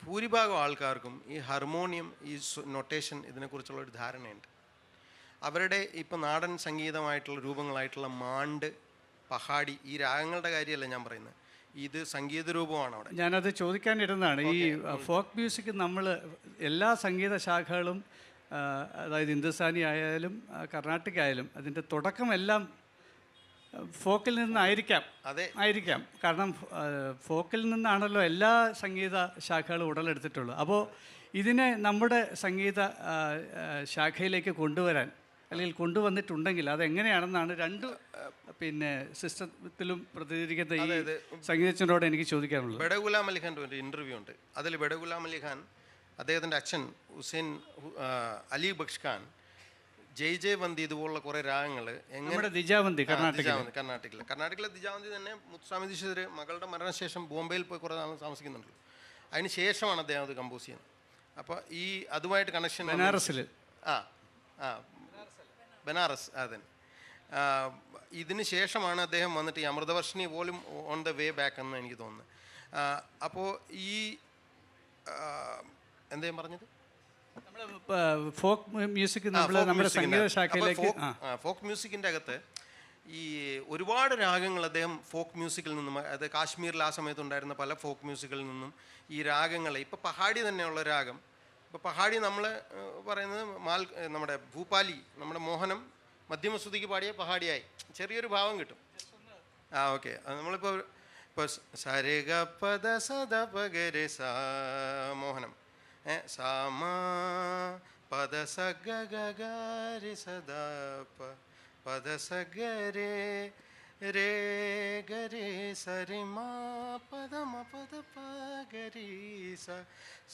ഭൂരിഭാഗം ആൾക്കാർക്കും ഈ ഹാർമോണിയം, ഈ നൊട്ടേഷൻ, ഇതിനെക്കുറിച്ചുള്ള ഒരു ധാരണയുണ്ട്. അവരുടെ ഇപ്പോൾ നാടൻ സംഗീതമായിട്ടുള്ള രൂപങ്ങളായിട്ടുള്ള മാണ്ട്, പഹാടി, ഈ രാഗങ്ങളുടെ കാര്യമല്ല ഞാൻ പറയുന്നത്, ഇത് സംഗീത രൂപമാണ് അവിടെ. ഞാനത് ചോദിക്കാനിരുന്നതാണ്. ഈ ഫോക്ക് മ്യൂസിക് നമ്മൾ എല്ലാ സംഗീത ശാഖകളും, അതായത് ഹിന്ദുസ്ഥാനി ആയാലും കർണാട്ടിക് ആയാലും, അതിൻ്റെ തുടക്കമെല്ലാം ഫോക്കിൽ നിന്നായിരിക്കാം. ആയിരിക്കാം. കാരണം ഫോക്കിൽ നിന്നാണല്ലോ എല്ലാ സംഗീത ശാഖകളും ഉടലെടുത്തിട്ടുള്ളത്. അപ്പോൾ ഇതിനെ നമ്മുടെ സംഗീത ശാഖയിലേക്ക് കൊണ്ടുവരാൻ, അല്ലെങ്കിൽ കൊണ്ടുവന്നിട്ടുണ്ടെങ്കിൽ അതെങ്ങനെയാണെന്നാണ് രണ്ട് സിസ്റ്റത്തിലും പ്രതിനിധീകരിക്കുന്ന ഈ സംഗീതജ്ഞനോട് എനിക്ക് ചോദിക്കാനുള്ളത്. ബെഡഗുലാം അലി ഖാൻ്റെ ഒരു ഇൻ്റർവ്യൂ ഉണ്ട്. അതിൽ ബെഡഗുലാം അലി ഖാൻ, അദ്ദേഹത്തിൻ്റെ അച്ഛൻ ഹുസൈൻ അലി ബക്ഷ് ഖാൻ, ജയ് ജയ് വന്തി ഇതുപോലുള്ള കുറേ രാഗങ്ങൾ എങ്ങനെ ദിജാവന്തി കർണാടകയിലെ ദിജാവന്തി തന്നെ മുത്തുസ്വാമി ദീക്ഷിതർ മകളുടെ മരണശേഷം ബോംബെയിൽ പോയി കുറേ നാൾ താമസിക്കുന്നുണ്ട്. അതിന് ശേഷമാണ് അദ്ദേഹം അത് കമ്പോസ് ചെയ്യുന്നത്. അപ്പോൾ ഈ അതുമായിട്ട് കണക്ഷൻ ബനാറസിൽ ബനാറസ് അതെ. ഇതിന് ശേഷമാണ് അദ്ദേഹം വന്നിട്ട് ഈ അമൃതവർഷിണി പോലും ഓൺ ദ വേ ബാക്ക് എന്ന് എനിക്ക് തോന്നുന്നു. അപ്പോൾ ഈ എന്തേലും പറഞ്ഞത് ഫോക്ക് മ്യൂസിക് നമ്മുടെ സംഗീത ശാഖയിലേക്ക്, ഫോക്ക് മ്യൂസിക്കിൻ്റെ അകത്ത് ഈ ഒരുപാട് രാഗങ്ങൾ അദ്ദേഹം ഫോക്ക് മ്യൂസിക്കിൽ നിന്നും, അത് കാശ്മീരിൽ ആ സമയത്തുണ്ടായിരുന്ന പല ഫോക്ക് മ്യൂസിക്കിൽ നിന്നും ഈ രാഗങ്ങളെ, ഇപ്പോൾ പഹാടി തന്നെയുള്ള രാഗം, ഇപ്പോൾ പഹാടി നമ്മൾ പറയുന്നത് നമ്മുടെ ഭൂപാലി, നമ്മുടെ മോഹനം മധ്യമശ്രുതിക്ക് പാടിയ പഹാടിയായി ചെറിയൊരു ഭാവം കിട്ടും. ഓക്കെ. നമ്മളിപ്പോൾ സരേഗ പദ സദ പഗരെ സാ മോഹനം, സാമ പദ സഗ ഗരി സദാ പദ സഗരേ രേ ഗരേ സരി മാ പദ മ പദ പ ഗരി സ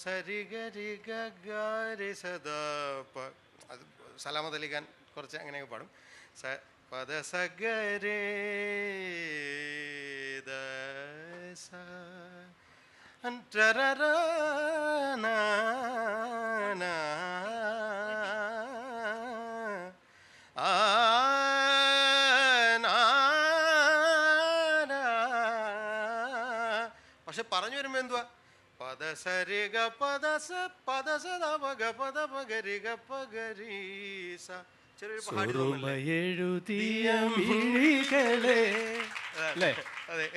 സരി ഗരി ഗരി സദാ പ. അത് സലാമത്ത് അലി ഖാൻ കുറച്ച് അങ്ങനെയൊക്കെ പാടും. പദ സഗരേ ദ സ പക്ഷെ പറഞ്ഞു വരുമ്പോ എന്തുവാ, പദ സരി ഗ പദ സ പദ സ ദ പ ഗ പദ പ ഗരി ഗ പ ഗരി സ. ചെറിയൊരു പഹാടി. അതെ.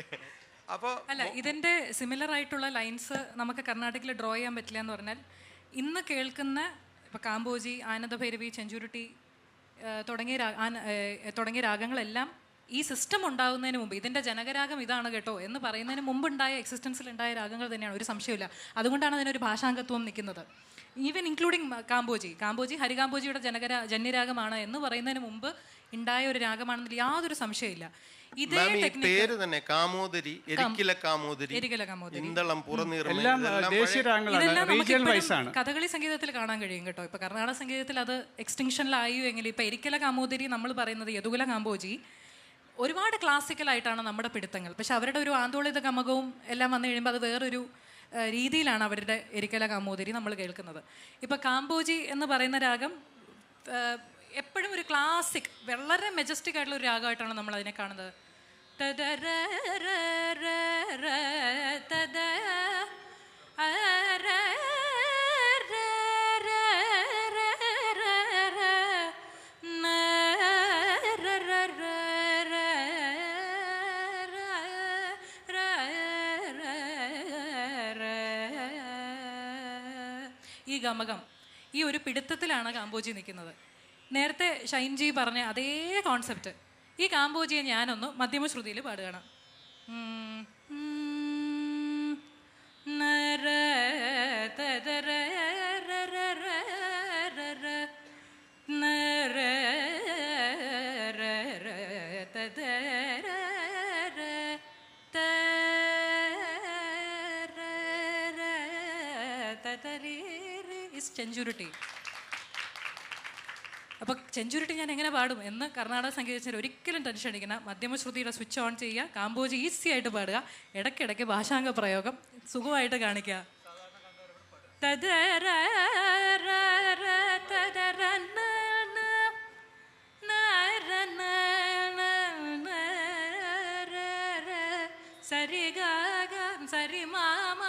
അപ്പോൾ അല്ല, ഇതിൻ്റെ സിമിലർ ആയിട്ടുള്ള ലൈൻസ് നമുക്ക് കർണാടകയിൽ ഡ്രോ ചെയ്യാൻ പറ്റില്ല എന്ന് പറഞ്ഞാൽ, ഇന്ന് കേൾക്കുന്ന ഇപ്പോൾ കാമ്പോജി, ആനന്ദഭൈരവി, ചെഞ്ചുരുട്ടി തുടങ്ങിയ രാഗങ്ങളെല്ലാം ഈ സിസ്റ്റം ഉണ്ടാകുന്നതിന് മുമ്പ്, ഇതിൻ്റെ ജനകരാഗം ഇതാണ് കേട്ടോ എന്ന് പറയുന്നതിന് മുമ്പുണ്ടായ എക്സിസ്റ്റൻസിൽ ഉണ്ടായ രാഗങ്ങൾ തന്നെയാണ്, ഒരു സംശയമില്ല. അതുകൊണ്ടാണ് അതിനൊരു ഭാഷാംഗത്വം നിൽക്കുന്നത്. ഈവൻ ഇൻക്ലൂഡിങ് കാമ്പോജി ഹരികാമ്പോജിയുടെ ജന്യരാഗമാണ് എന്ന് പറയുന്നതിന് മുമ്പ് ഉണ്ടായ ഒരു രാഗമാണെന്ന് യാതൊരു സംശയമില്ല. ഇതേ പേര് തന്നെ കാമോദരി, എരിക്കില കാമോദരി, കഥകളി സംഗീതത്തിൽ കാണാൻ കഴിയും കേട്ടോ. ഇപ്പൊ കർണാടക സംഗീതത്തിൽ അത് എക്സ്റ്റിങ്ഷനിലായി എങ്കിൽ ഇപ്പൊ എരിക്കല കാമോദരി നമ്മൾ പറയുന്നത് യദുകുല കാമ്പോജി ഒരുപാട് ക്ലാസിക്കലായിട്ടാണ് നമ്മുടെ പിടുത്തങ്ങൾ. പക്ഷെ അവരുടെ ഒരു ആന്തോളിത ഗമകവും എല്ലാം വന്നു കഴിയുമ്പോൾ അത് വേറൊരു രീതിയിലാണ് അവരുടെ എരിക്കല കാമോദരി നമ്മൾ കേൾക്കുന്നത്. ഇപ്പം കാമ്പോജി എന്ന് പറയുന്ന രാഗം എപ്പോഴും ഒരു ക്ലാസിക്, വളരെ മെജസ്റ്റിക് ആയിട്ടുള്ള ഒരു രാഗമായിട്ടാണ് നമ്മൾ അതിനെ കാണുന്നത്. ഈ ഗമകം, ഈ ഒരു പിടുത്തത്തിലാണ് കാമ്പോജി നിൽക്കുന്നത്. നേരത്തെ ഷൈൻജി പറഞ്ഞ അതേ കോൺസെപ്റ്റ് ഈ കാമ്പോജിയെ ഞാനൊന്ന് മധ്യമശ്രുതിയിൽ പാടുകയാണ്. ചെഞ്ചുരുട്ടി. അപ്പോൾ ചെഞ്ചുരുട്ടി ഞാൻ എങ്ങനെ പാടും എന്ന് കർണാടക സംഗീതജ്ഞർ ഒരിക്കലും ടെൻഷൻ അടിക്കണം. മധ്യമശ്രുതിയുടെ സ്വിച്ച് ഓൺ ചെയ്യുക, കാമ്പോജി ഈസി ആയിട്ട് പാടുക, ഇടയ്ക്കിടയ്ക്ക് ഭാഷാംഗ പ്രയോഗം സുഖമായിട്ട് കാണിക്കുക. സരി ഗ സരി മാമ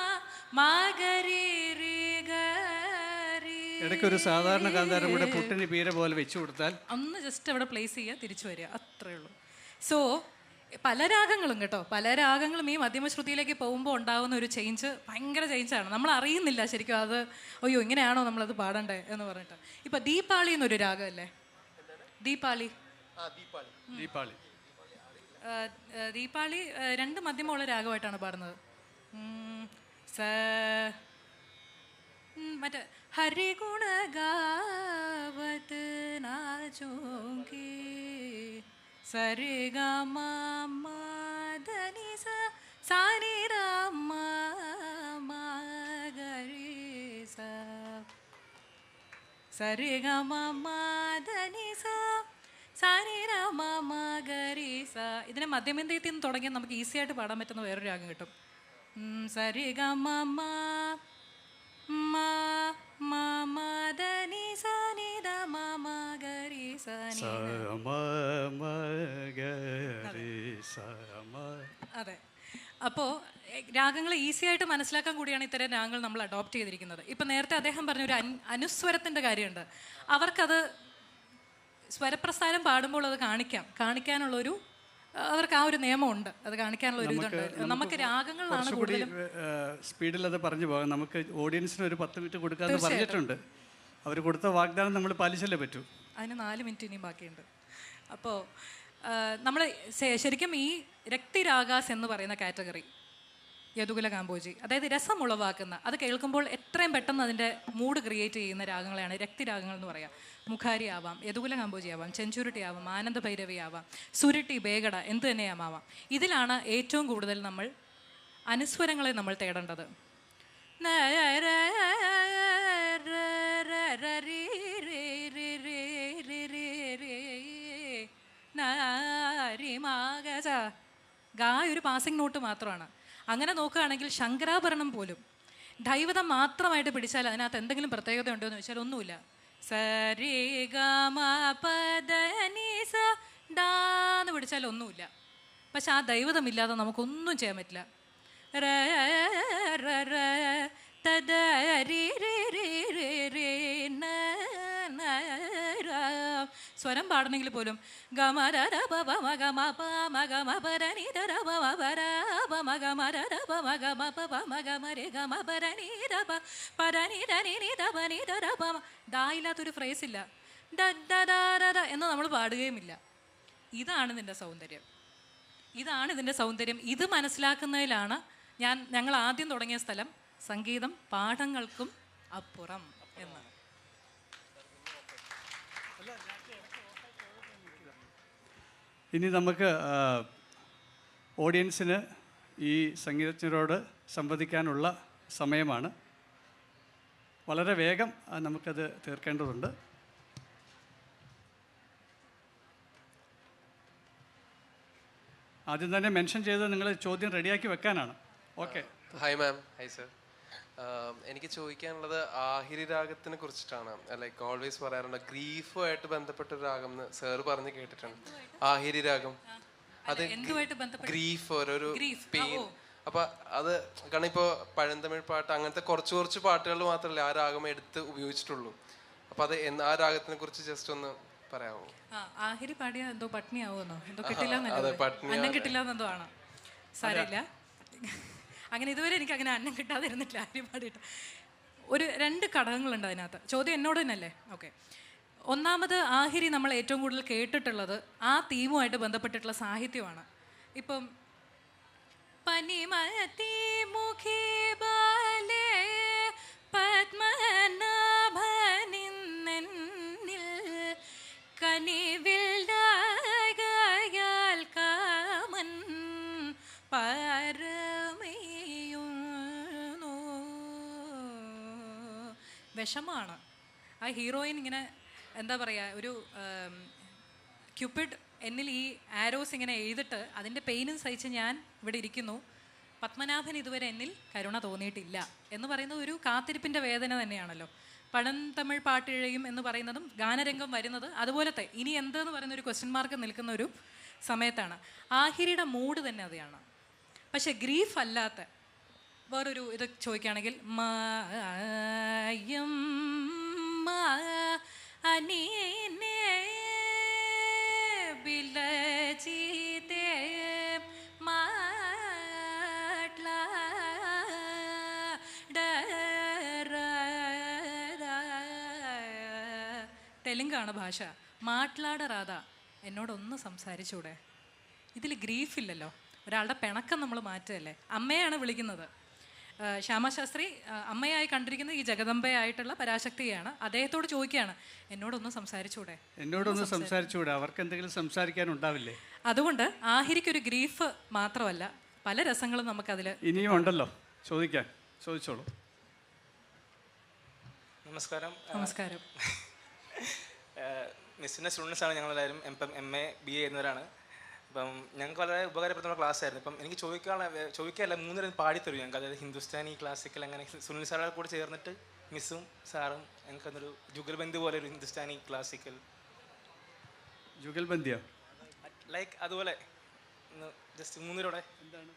മാഗരി ഇടയ്ക്ക് ഒരു സാധാരണ കാന്താരം കൂടെ പുട്ടിന് പീര പോലെ വെച്ചു കൊടുത്താൽ ഒന്ന് ജസ്റ്റ് അവിടെ പ്ലേസ് ചെയ്യുക, തിരിച്ചു വരിക, അത്രേ ഉള്ളൂ. സോ പല രാഗങ്ങളും കേട്ടോ, പല രാഗങ്ങളും ഈ മധ്യമശ്രുതിയിലേക്ക് പോകുമ്പോൾ ഉണ്ടാകുന്ന ഒരു ചേഞ്ച് ഭയങ്കര ചേഞ്ചാണ്. നമ്മൾ അറിയുന്നില്ല ശരിക്കും അത്, അയ്യോ ഇങ്ങനെയാണോ നമ്മളത് പാടണ്ടേ എന്ന് പറഞ്ഞിട്ട്. ഇപ്പം ദീപാളി എന്നൊരു രാഗമല്ലേ, ദീപാളി ദീപാളി ദീപാളി രണ്ട് മധ്യമമുള്ള രാഗമായിട്ടാണ് പാടുന്നത്. മറ്റേ ഹരിഗുണ ഗാവത് നാചോങ്കി സരി ഗ മ മ ധനി സ സാനി ര മ മ ഗരി സ സരി ഗ മ മ ധനി സ സാനി ര മ മ ഗരി സ. ഇതിനെ മധ്യമേന്ത്യത്തിൽ നിന്ന് തുടങ്ങിയാൽ നമുക്ക് ഈസി ആയിട്ട് പാടാൻ പറ്റുന്ന വേറൊരു രാഗം കിട്ടും. സരി ഗ മ മ മ മ മ ധനി സ നി ധ മ മ ഗരി സ നി അതെ. അപ്പോൾ രാഗങ്ങൾ ഈസി ആയിട്ട് മനസ്സിലാക്കാൻ കൂടിയാണ് ഇത്തരം രാഗങ്ങൾ നമ്മൾ അഡോപ്റ്റ് ചെയ്തിരിക്കുന്നത്. ഇപ്പം നേരത്തെ അദ്ദേഹം പറഞ്ഞൊരു അനുസ്വരത്തിൻ്റെ കാര്യമുണ്ട്. അവർക്കത് സ്വരപ്രസ്ഥാനം പാടുമ്പോൾ അത് കാണിക്കാനുള്ളൊരു അവർക്ക് ആ ഒരു നിയമമുണ്ട്, അത് കാണിക്കാനുള്ള ഒരു ഇതുണ്ട്. നമുക്ക് രാഗങ്ങളാണ് കൂടുതലും സ്പീഡിൽ അത് പറഞ്ഞു പോകാം. നമുക്ക് ഓഡിയൻസിന് ഒരു 10 മിനിറ്റ് കൊടുക്കാമെന്ന് പറഞ്ഞിട്ടുണ്ട്. അവർ കൊടുത്ത വാഗ്ദാനം നമ്മൾ പാലിച്ചല്ലേ പറ്റൂ. അതിന് 4 മിനിറ്റ് ഇനിയും ബാക്കിയുണ്ട്. അപ്പോൾ നമ്മൾ ശരിക്കും ഈ രക്തിരാഗാസ് എന്ന് പറയുന്ന കാറ്റഗറി യദുകുല കാമ്പോജി, അതായത് രസം ഉളവാക്കുന്ന, അത് കേൾക്കുമ്പോൾ എത്രയും പെട്ടെന്ന് അതിൻ്റെ മൂഡ് ക്രിയേറ്റ് ചെയ്യുന്ന രാഗങ്ങളെയാണ് രക്തിരാഗങ്ങൾ എന്ന് പറയാം. മുഖാരി ആവാം, യദുകുല കാമ്പോജി ആവാം, ചെഞ്ചുരുട്ടി ആവാം, ആനന്ദ ഭൈരവി ആവാം, സുരുട്ടി, ബേഗട, എന്ത് തന്നെയാവാം. ഇതിലാണ് ഏറ്റവും കൂടുതൽ നമ്മൾ അനുസ്വരങ്ങളെ നമ്മൾ തേടേണ്ടത്. ഗാ ഒരു പാസിംഗ് നോട്ട് മാത്രമാണ്. അങ്ങനെ നോക്കുകയാണെങ്കിൽ ശങ്കരാഭരണം പോലും ദൈവതം മാത്രമായിട്ട് പിടിച്ചാൽ അതിനകത്ത് എന്തെങ്കിലും പ്രത്യേകത ഉണ്ടോ എന്ന് വെച്ചാൽ ഒന്നുമില്ല. സരി ഗ മ പ ധ നി സ ഡാന്ന് പിടിച്ചാൽ ഒന്നുമില്ല. പക്ഷെ ആ ദൈവതമില്ലാതെ നമുക്കൊന്നും ചെയ്യാൻ പറ്റില്ല. ര ര ര ത ധ രി രി രി രി രി ന ന ര. സ്വരം പാടണമെങ്കിൽ പോലും ഗ മ ര ര പ പ മ ഗ മ പ മ ഗ മ പ ര നി ധ ര പ മ പ ര പ മ ഗ മ ര ര പ മ ഗ മ പ പ മ ഗ മ രെ ഗ മ പ ര നി ധ പ പ ര നി ധ നി നി ധ പ നി ധ ര പ മ. ദാ ഇല്ലാത്തൊരു ഫ്രേസ് ഇല്ല. ഡ ഡ ഡ ര ര എന്ന് നമ്മൾ പാടുകയുമില്ല. ഇതാണ് ഇതിൻ്റെ സൗന്ദര്യം, ഇതാണ് ഇതിൻ്റെ സൗന്ദര്യം. ഇത് മനസ്സിലാക്കുന്നതിലാണ് ഞങ്ങൾ ആദ്യം തുടങ്ങിയ സ്ഥലം സംഗീതം പാഠങ്ങൾക്കും അപ്പുറം എന്ന്. ഇനി നമുക്ക് ഓഡിയൻസിന് ഈ സംഗീതജ്ഞരോട് സംവദിക്കാനുള്ള സമയമാണ്. വളരെ വേഗം നമുക്കത് തീർക്കേണ്ടതുണ്ട്. ആദ്യം തന്നെ മെൻഷൻ ചെയ്ത് നിങ്ങൾ ചോദ്യം റെഡിയാക്കി വെക്കാനാണ്. Okay. Hi ma'am. Hi sir. എനിക്ക് ചോദിക്കാനുള്ളത് ആഹിരി രാഗത്തിനെ കുറിച്ചിട്ടാണ്. ലൈക്ക് ഓൾവേസ് പറയാറുണ്ട് ഗ്രീഫുമായിട്ട് ബന്ധപ്പെട്ട ഒരു രാഗം എന്ന് സാറ് പറഞ്ഞ് കേട്ടിട്ടുണ്ട്. ആഹിരി രാഗം അത് ഗ്രീഫ്, ഓരോരു പെയിൻ. അപ്പൊ അത് കാരണം ഇപ്പോൾ പഴന്തമിഴ് പാട്ട് അങ്ങനത്തെ കുറച്ച് പാട്ടുകൾ മാത്രമല്ല ആ രാഗം എടുത്ത് ഉപയോഗിച്ചിട്ടുള്ളൂ. അപ്പൊ അത് ആ രാഗത്തിനെ കുറിച്ച് ജസ്റ്റ് ഒന്ന് പറയാമോ? ആഹിരി പാടിയ എന്തോ പട്നിയാവുമെന്നോ എന്തോ കിട്ടില്ല, അന്നം കിട്ടില്ല എന്നെന്തോ ആണ്. സാരമില്ല, അങ്ങനെ ഇതുവരെ എനിക്ക് അങ്ങനെ അന്നം കിട്ടാതിരുന്നിട്ടില്ല ആഹിരി പാടിയിട്ട്. ഒരു 2 ഘടകങ്ങളുണ്ട് അതിനകത്ത്. ചോദ്യം എന്നോട് തന്നെയല്ലേ? ഓക്കെ. ഒന്നാമത് ആഹിരി നമ്മൾ ഏറ്റവും കൂടുതൽ കേട്ടിട്ടുള്ളത് ആ തീമുമായിട്ട് ബന്ധപ്പെട്ടിട്ടുള്ള സാഹിത്യമാണ്. ഇപ്പം പനിമതി മുഖി ബാലേ പത്മനാഭനിന്നിൽ കനിവിൽ കാമൻ പരമയുന്നു. വിഷമാണ്. ആ ഹീറോയിൻ ഇങ്ങനെ എന്താ പറയുക, ഒരു ക്യൂപ്പിഡ് എന്നിൽ ഈ ആരോസ് ഇങ്ങനെ എഴുതിട്ട് അതിൻ്റെ പെയിനും സഹിച്ച് ഞാൻ ഇവിടെ ഇരിക്കുന്നു, പത്മനാഭൻ ഇതുവരെ എന്നിൽ കരുണ തോന്നിയിട്ടില്ല എന്ന് പറയുന്നത് ഒരു കാത്തിരിപ്പിൻ്റെ വേദന തന്നെയാണല്ലോ. പഴന്തമിഴ് പാട്ടിഴയും എന്ന് പറയുന്നതും ഗാനരംഗം വരുന്നത് അതുപോലത്തെ ഇനി എന്തെന്ന് പറയുന്ന ഒരു ക്വസ്റ്റ്യൻ മാർക്ക് നിൽക്കുന്ന ഒരു സമയത്താണ്. ആഹിരിയുടെ മൂഡ് തന്നെ അതാണ്. പക്ഷെ ഗ്രീഫ് അല്ലാത്ത വേറൊരു ഇത് ചോദിക്കുകയാണെങ്കിൽ മായം അനീനേ ബിലജിതേ തെലുങ്കാണ് ഭാഷ. മാట్లాടറാത എന്നോടൊന്ന് സംസാരിച്ചൂടെ? ഇതിൽ ഗ്രീഫില്ലല്ലോ, ഒരാളുടെ പിണക്കം നമ്മൾ മാറ്റുകയല്ലേ. അമ്മയാണ് വിളിക്കുന്നത്. ശ്യാമശാസ്ത്രി അമ്മയായി കണ്ടിരിക്കുന്നത് ഈ ജഗദമ്പയായിട്ടുള്ള പരാശക്തിയാണ്. അദ്ദേഹത്തോട് ചോദിക്കുകയാണ്, എന്നോടൊന്ന് സംസാരിച്ചൂടെ? എന്നോടൊന്ന് സംസാരിച്ചൂടെ? അവർക്ക് എന്തെങ്കിലും സംസാരിക്കാനുണ്ടാവില്ലേ? അതുകൊണ്ട് ആഹിരിക്കൊരു ഗ്രീഫ് മാത്രമല്ല, പല രസങ്ങളും നമുക്കതിൽ ഇനിയും ഉണ്ടല്ലോ ചോദിക്കാൻ. ചോദിച്ചോളൂ. നമസ്കാരം. നമസ്കാരം. മിസ്സിൻ്റെ സ്റ്റുഡൻസാണ് ഞങ്ങളെല്ലാവരും. MA BA ചെയ്യുന്നവരാണ്. അപ്പം ഞങ്ങൾക്ക് വളരെ ഉപകാരപ്രദമായ ക്ലാസ് ആയിരുന്നു. ഇപ്പം എനിക്ക് ചോദിക്കാനല്ല 3 പാടിത്തരും ഞങ്ങൾക്ക്. അതായത് ഹിന്ദുസ്ഥാനി, ക്ലാസിക്കൽ, അങ്ങനെ സുനിൽ സാറുടെ കൂടെ ചേർന്നിട്ട് മിസ്സും സാറും ഞങ്ങൾക്ക് അതൊരു ജുഗൽബന്ദി പോലെ ഒരു ഹിന്ദുസ്ഥാനി ക്ലാസിക്കൽ ജുഗൽബന്ദിയോ ലൈക്ക് അതുപോലെ ജസ്റ്റ് 3 എന്താണ്?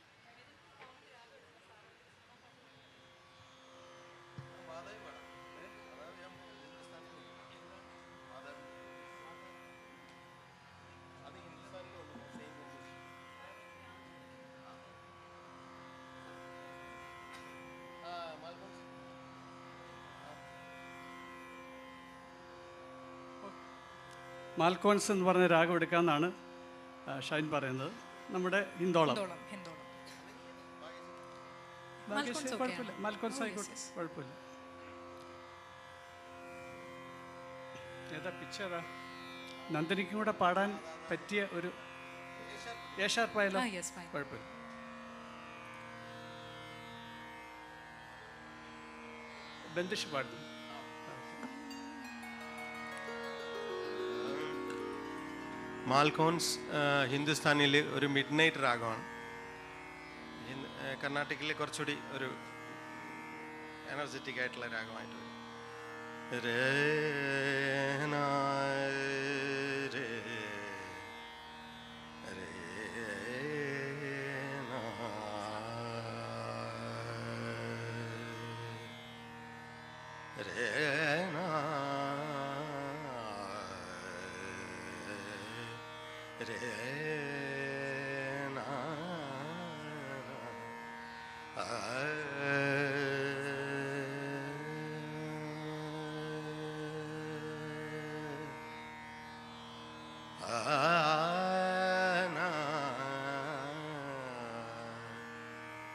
മാൽക്കോൺസ് എന്ന് പറഞ്ഞ രാഗം എടുക്കാമെന്നാണ് ഷൈൻ പറയുന്നത്. നമ്മുടെ ഹിന്ദോളം. കുഴപ്പമില്ല, മാൽക്കോൺസ് ആയിക്കോട്ടെ, കുഴപ്പമില്ല. ഏതാ പിക്ചറാ? നന്ദിനിക്കും കൂടെ പാടാൻ പറ്റിയ ഒരു ഏഷാർപ്പായാലോ? കുഴപ്പമില്ല. ബന്ദിഷ് പാടുന്നു. മാൽക്കോൺസ് ഹിന്ദുസ്ഥാനിയിൽ ഒരു മിഡ് നൈറ്റ് രാഗമാണ്. കർണാടകയിൽ കുറച്ചുകൂടി ഒരു എനർജറ്റിക് ആയിട്ടുള്ള രാഗമായിട്ട് വരും.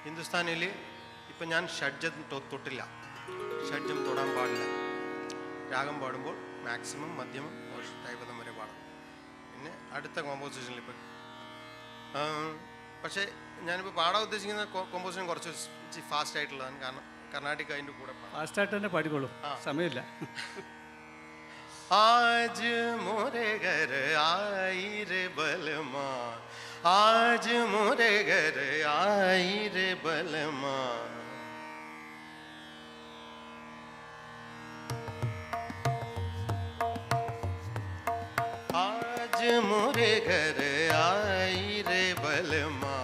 ഹിന്ദുസ്ഥാനിൽ ഇപ്പം ഞാൻ ഷഡ്ജം തൊട്ടില്ല. ഷഡ്ജം തൊടാൻ പാടില്ല. രാഗം പാടുമ്പോൾ മാക്സിമം മധ്യമം ടൈപതം വരെ പാടണം. പിന്നെ അടുത്ത കോമ്പോസിഷനിൽ ഇപ്പം പക്ഷേ ഞാനിപ്പോൾ പാടാൻ ഉദ്ദേശിക്കുന്ന കോമ്പോസിഷൻ കുറച്ച് ഫാസ്റ്റ് ആയിട്ടുള്ളതാണ്. കാരണം കർണാടക അതിൻ്റെ കൂടെ ഫാസ്റ്റായിട്ട് തന്നെ പാടിക്കോളൂ, സമയമില്ല. आज मोरे घर आई रे बलमा, आज मोरे घर आई रे बलमा, आज मोरे घर आई रे बलमा,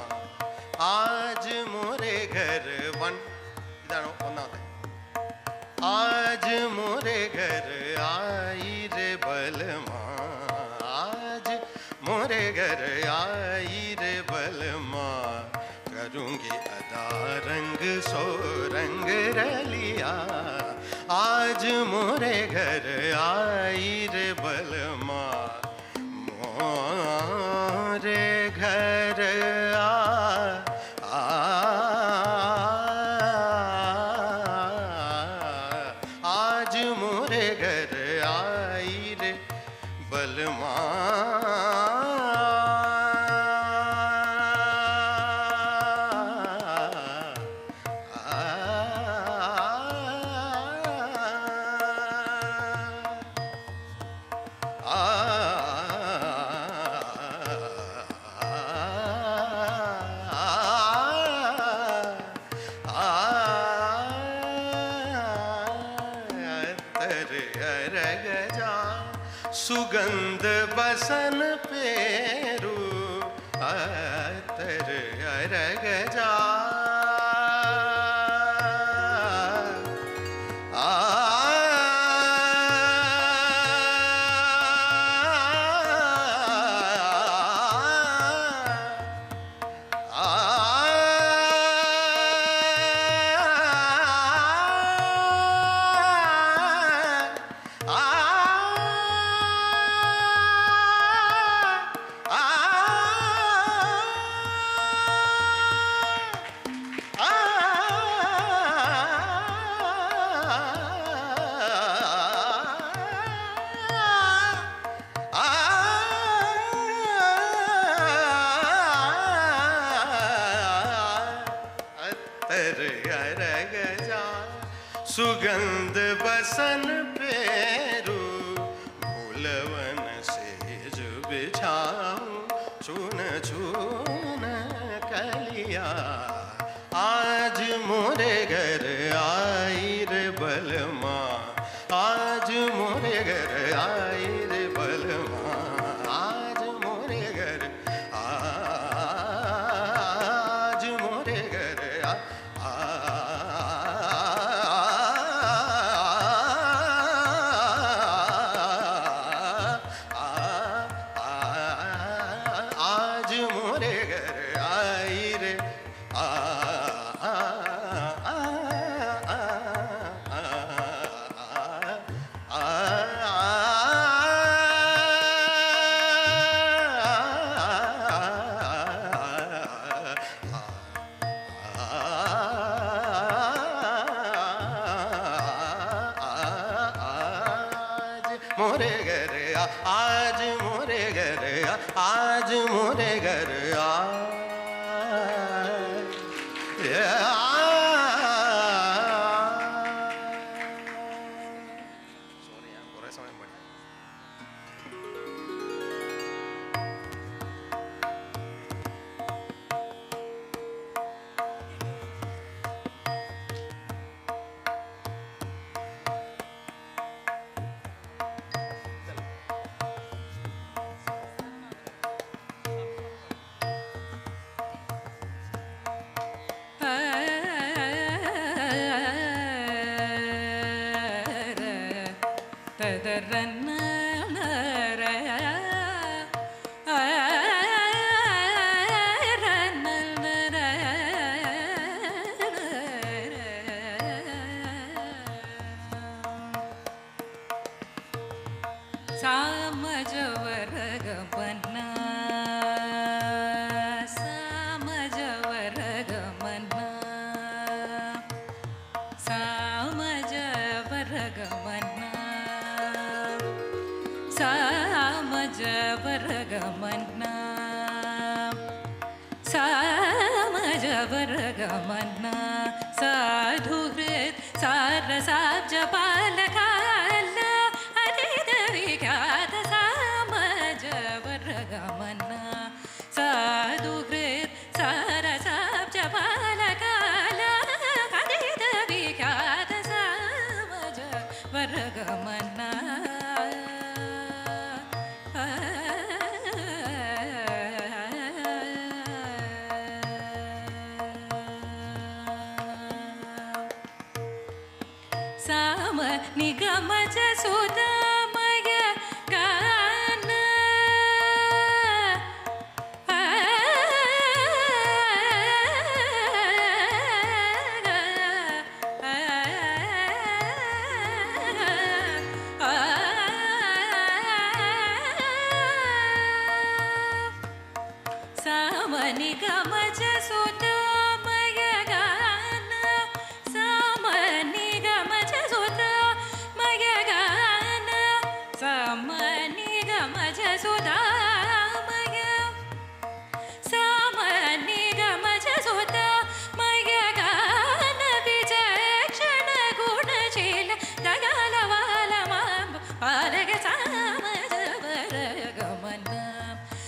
आज मोरे घर ഇതാണ് ഒന്നാമത്തെ. आज मोरे घर आई रे बलमा, आज मोरे घर आई रे बलमा, करूँगी अदा रंग सो रंग रलिया, आज मोरे घर आई रे बलमा, मोरे घर आज मोरे घर आई रे बलमा, सुगंध बसन पेरू अतर अरग जा सुगंध बसन पेरू भूलवन सेज बिछाऊं चून चून कलिया आज मोरे घर आई रे बलमा आज मोरे घर आई रे बलमा आज मोरे घर आज मोरे घर मोरे घर आज मोरे घर आज मोरे घर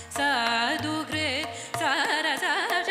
साधु कृत सारा साज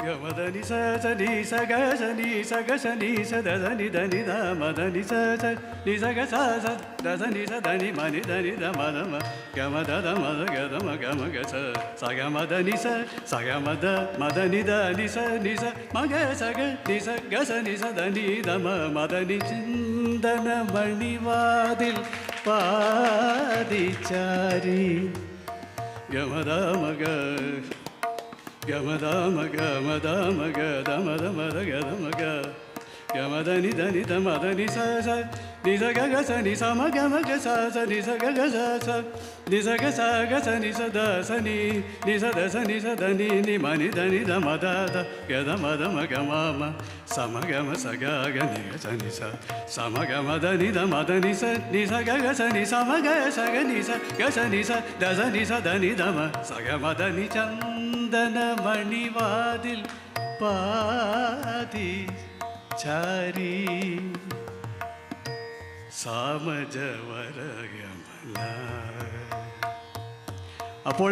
Gamadani sa sa ni sa ga sa ni sa ga sa ni sa da sa ni da ni da ma da ni sa sa ni sa ga sa sa da sa ni sa da ni ma ni da ni da ma da ma ga ma da da ma da ga ma ga sa ga ma da ni sa ma da ni da ni sa ma ga sa ni sa da ni da ma da ni chindana മണിവാതിൽ പാതിച്ചാരി ഗമദമഗ ഗമദമഗ മദമഗ ദമദമദ ഗദമഗ ഗമദനി ധനി ധമദനി സ സ നി സ ഗ ഗ സ നി സ മ ഗ മ ഗ സ സ നി സ ഗ ഗ സ സ നി സ ഗ സ ഗ സ നി സ ദ സ നി നി സ ദ സ നി സ ദ നി നി മ നി ധ നി ധ മ ദ ധ ഗ ധ മ ധ മ ഗ മ മ സ മ ഗ മ സ ഗ ഗ നി ഗ സ നി സ സ മ ഗ മ ധ നി ധ മ ധ നി സ ഗ ഗ സ നി സ മ ഗ സ ഗ നി സ ഗ സ നി സ ദ സ നി സ ദ നി ധ മ സ ഗ മ ധ നി ചന്ദന മണിവാതിൽ പാതി ചാരി സാമജവരഗമന. അപ്പോൾ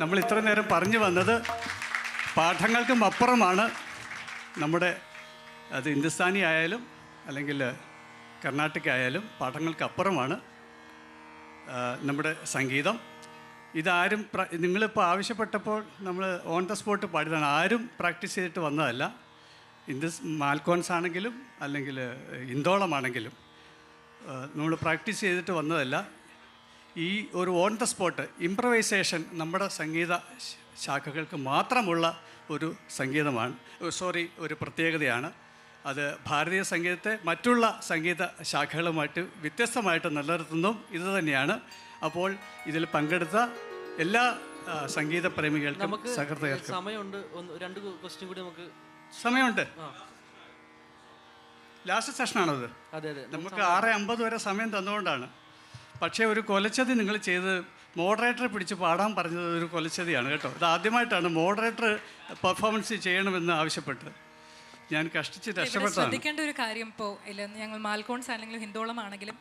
നമ്മൾ ഇത്ര നേരം പറഞ്ഞു വന്നത് പാഠങ്ങൾക്കും അപ്പുറമാണ് നമ്മുടെ, അത് ഹിന്ദുസ്ഥാനി ആയാലും അല്ലെങ്കിൽ കർണാട്ടിക് ആയാലും പാഠങ്ങൾക്ക് അപ്പുറമാണ് നമ്മുടെ സംഗീതം. ഇതാരും നിങ്ങളിപ്പോൾ ആവശ്യപ്പെട്ടപ്പോൾ നമ്മൾ ഓൺ ദ സ്പോട്ട് പാടിയതാണ്, ആരും പ്രാക്ടീസ് ചെയ്തിട്ട് വന്നതല്ല. മാൽക്കോൺസ് ആണെങ്കിലും അല്ലെങ്കിൽ ഇന്തോളമാണെങ്കിലും നമ്മൾ പ്രാക്ടീസ് ചെയ്തിട്ട് വന്നതല്ല. ഈ ഒരു ഓൺ ദ സ്പോട്ട് ഇംപ്രവൈസേഷൻ നമ്മുടെ സംഗീത ശാഖകൾക്ക് മാത്രമുള്ള ഒരു സംഗീതമാണ്, ഒരു പ്രത്യേകതയാണ്. അത് ഭാരതീയ സംഗീതത്തെ മറ്റുള്ള സംഗീത ശാഖകളുമായിട്ട് വ്യത്യസ്തമായിട്ട് നിലനിർത്തുന്നതും ഇതുതന്നെയാണ്. അപ്പോൾ ഇതിൽ പങ്കെടുത്ത എല്ലാ സംഗീത പ്രേമികൾക്കും സഹൃദയർക്കും സമയമുണ്ട്. രണ്ട് ക്വസ്റ്റ്യൻ കൂടി നമുക്ക് സമയമുണ്ട്. ലാസ്റ്റ് സെഷനാണത്. അതെ അതെ, നമുക്ക് 6:50 വരെ സമയം തന്നുകൊണ്ടാണ്. പക്ഷേ ഒരു കൊലച്ചതി നിങ്ങൾ ചെയ്ത് മോഡറേറ്ററെ പിടിച്ച് പാടാൻ പറഞ്ഞത് ഒരു കൊലച്ചതിയാണ് കേട്ടോ. ഇത് ആദ്യമായിട്ടാണ് മോഡറേറ്റർ പെർഫോമൻസ് ചെയ്യണമെന്ന് ആവശ്യപ്പെട്ട് ഞാൻ കഷ്ടിച്ച് രക്ഷപ്പെട്ടതാണ്. ശ്രദ്ധിക്കേണ്ട ഒരു കാര്യം ഇപ്പോൾ ഇല്ല, ഞങ്ങൾ മാൽക്കോൺസ് ആണെങ്കിലും ഹിന്ദോളം ആണെങ്കിലും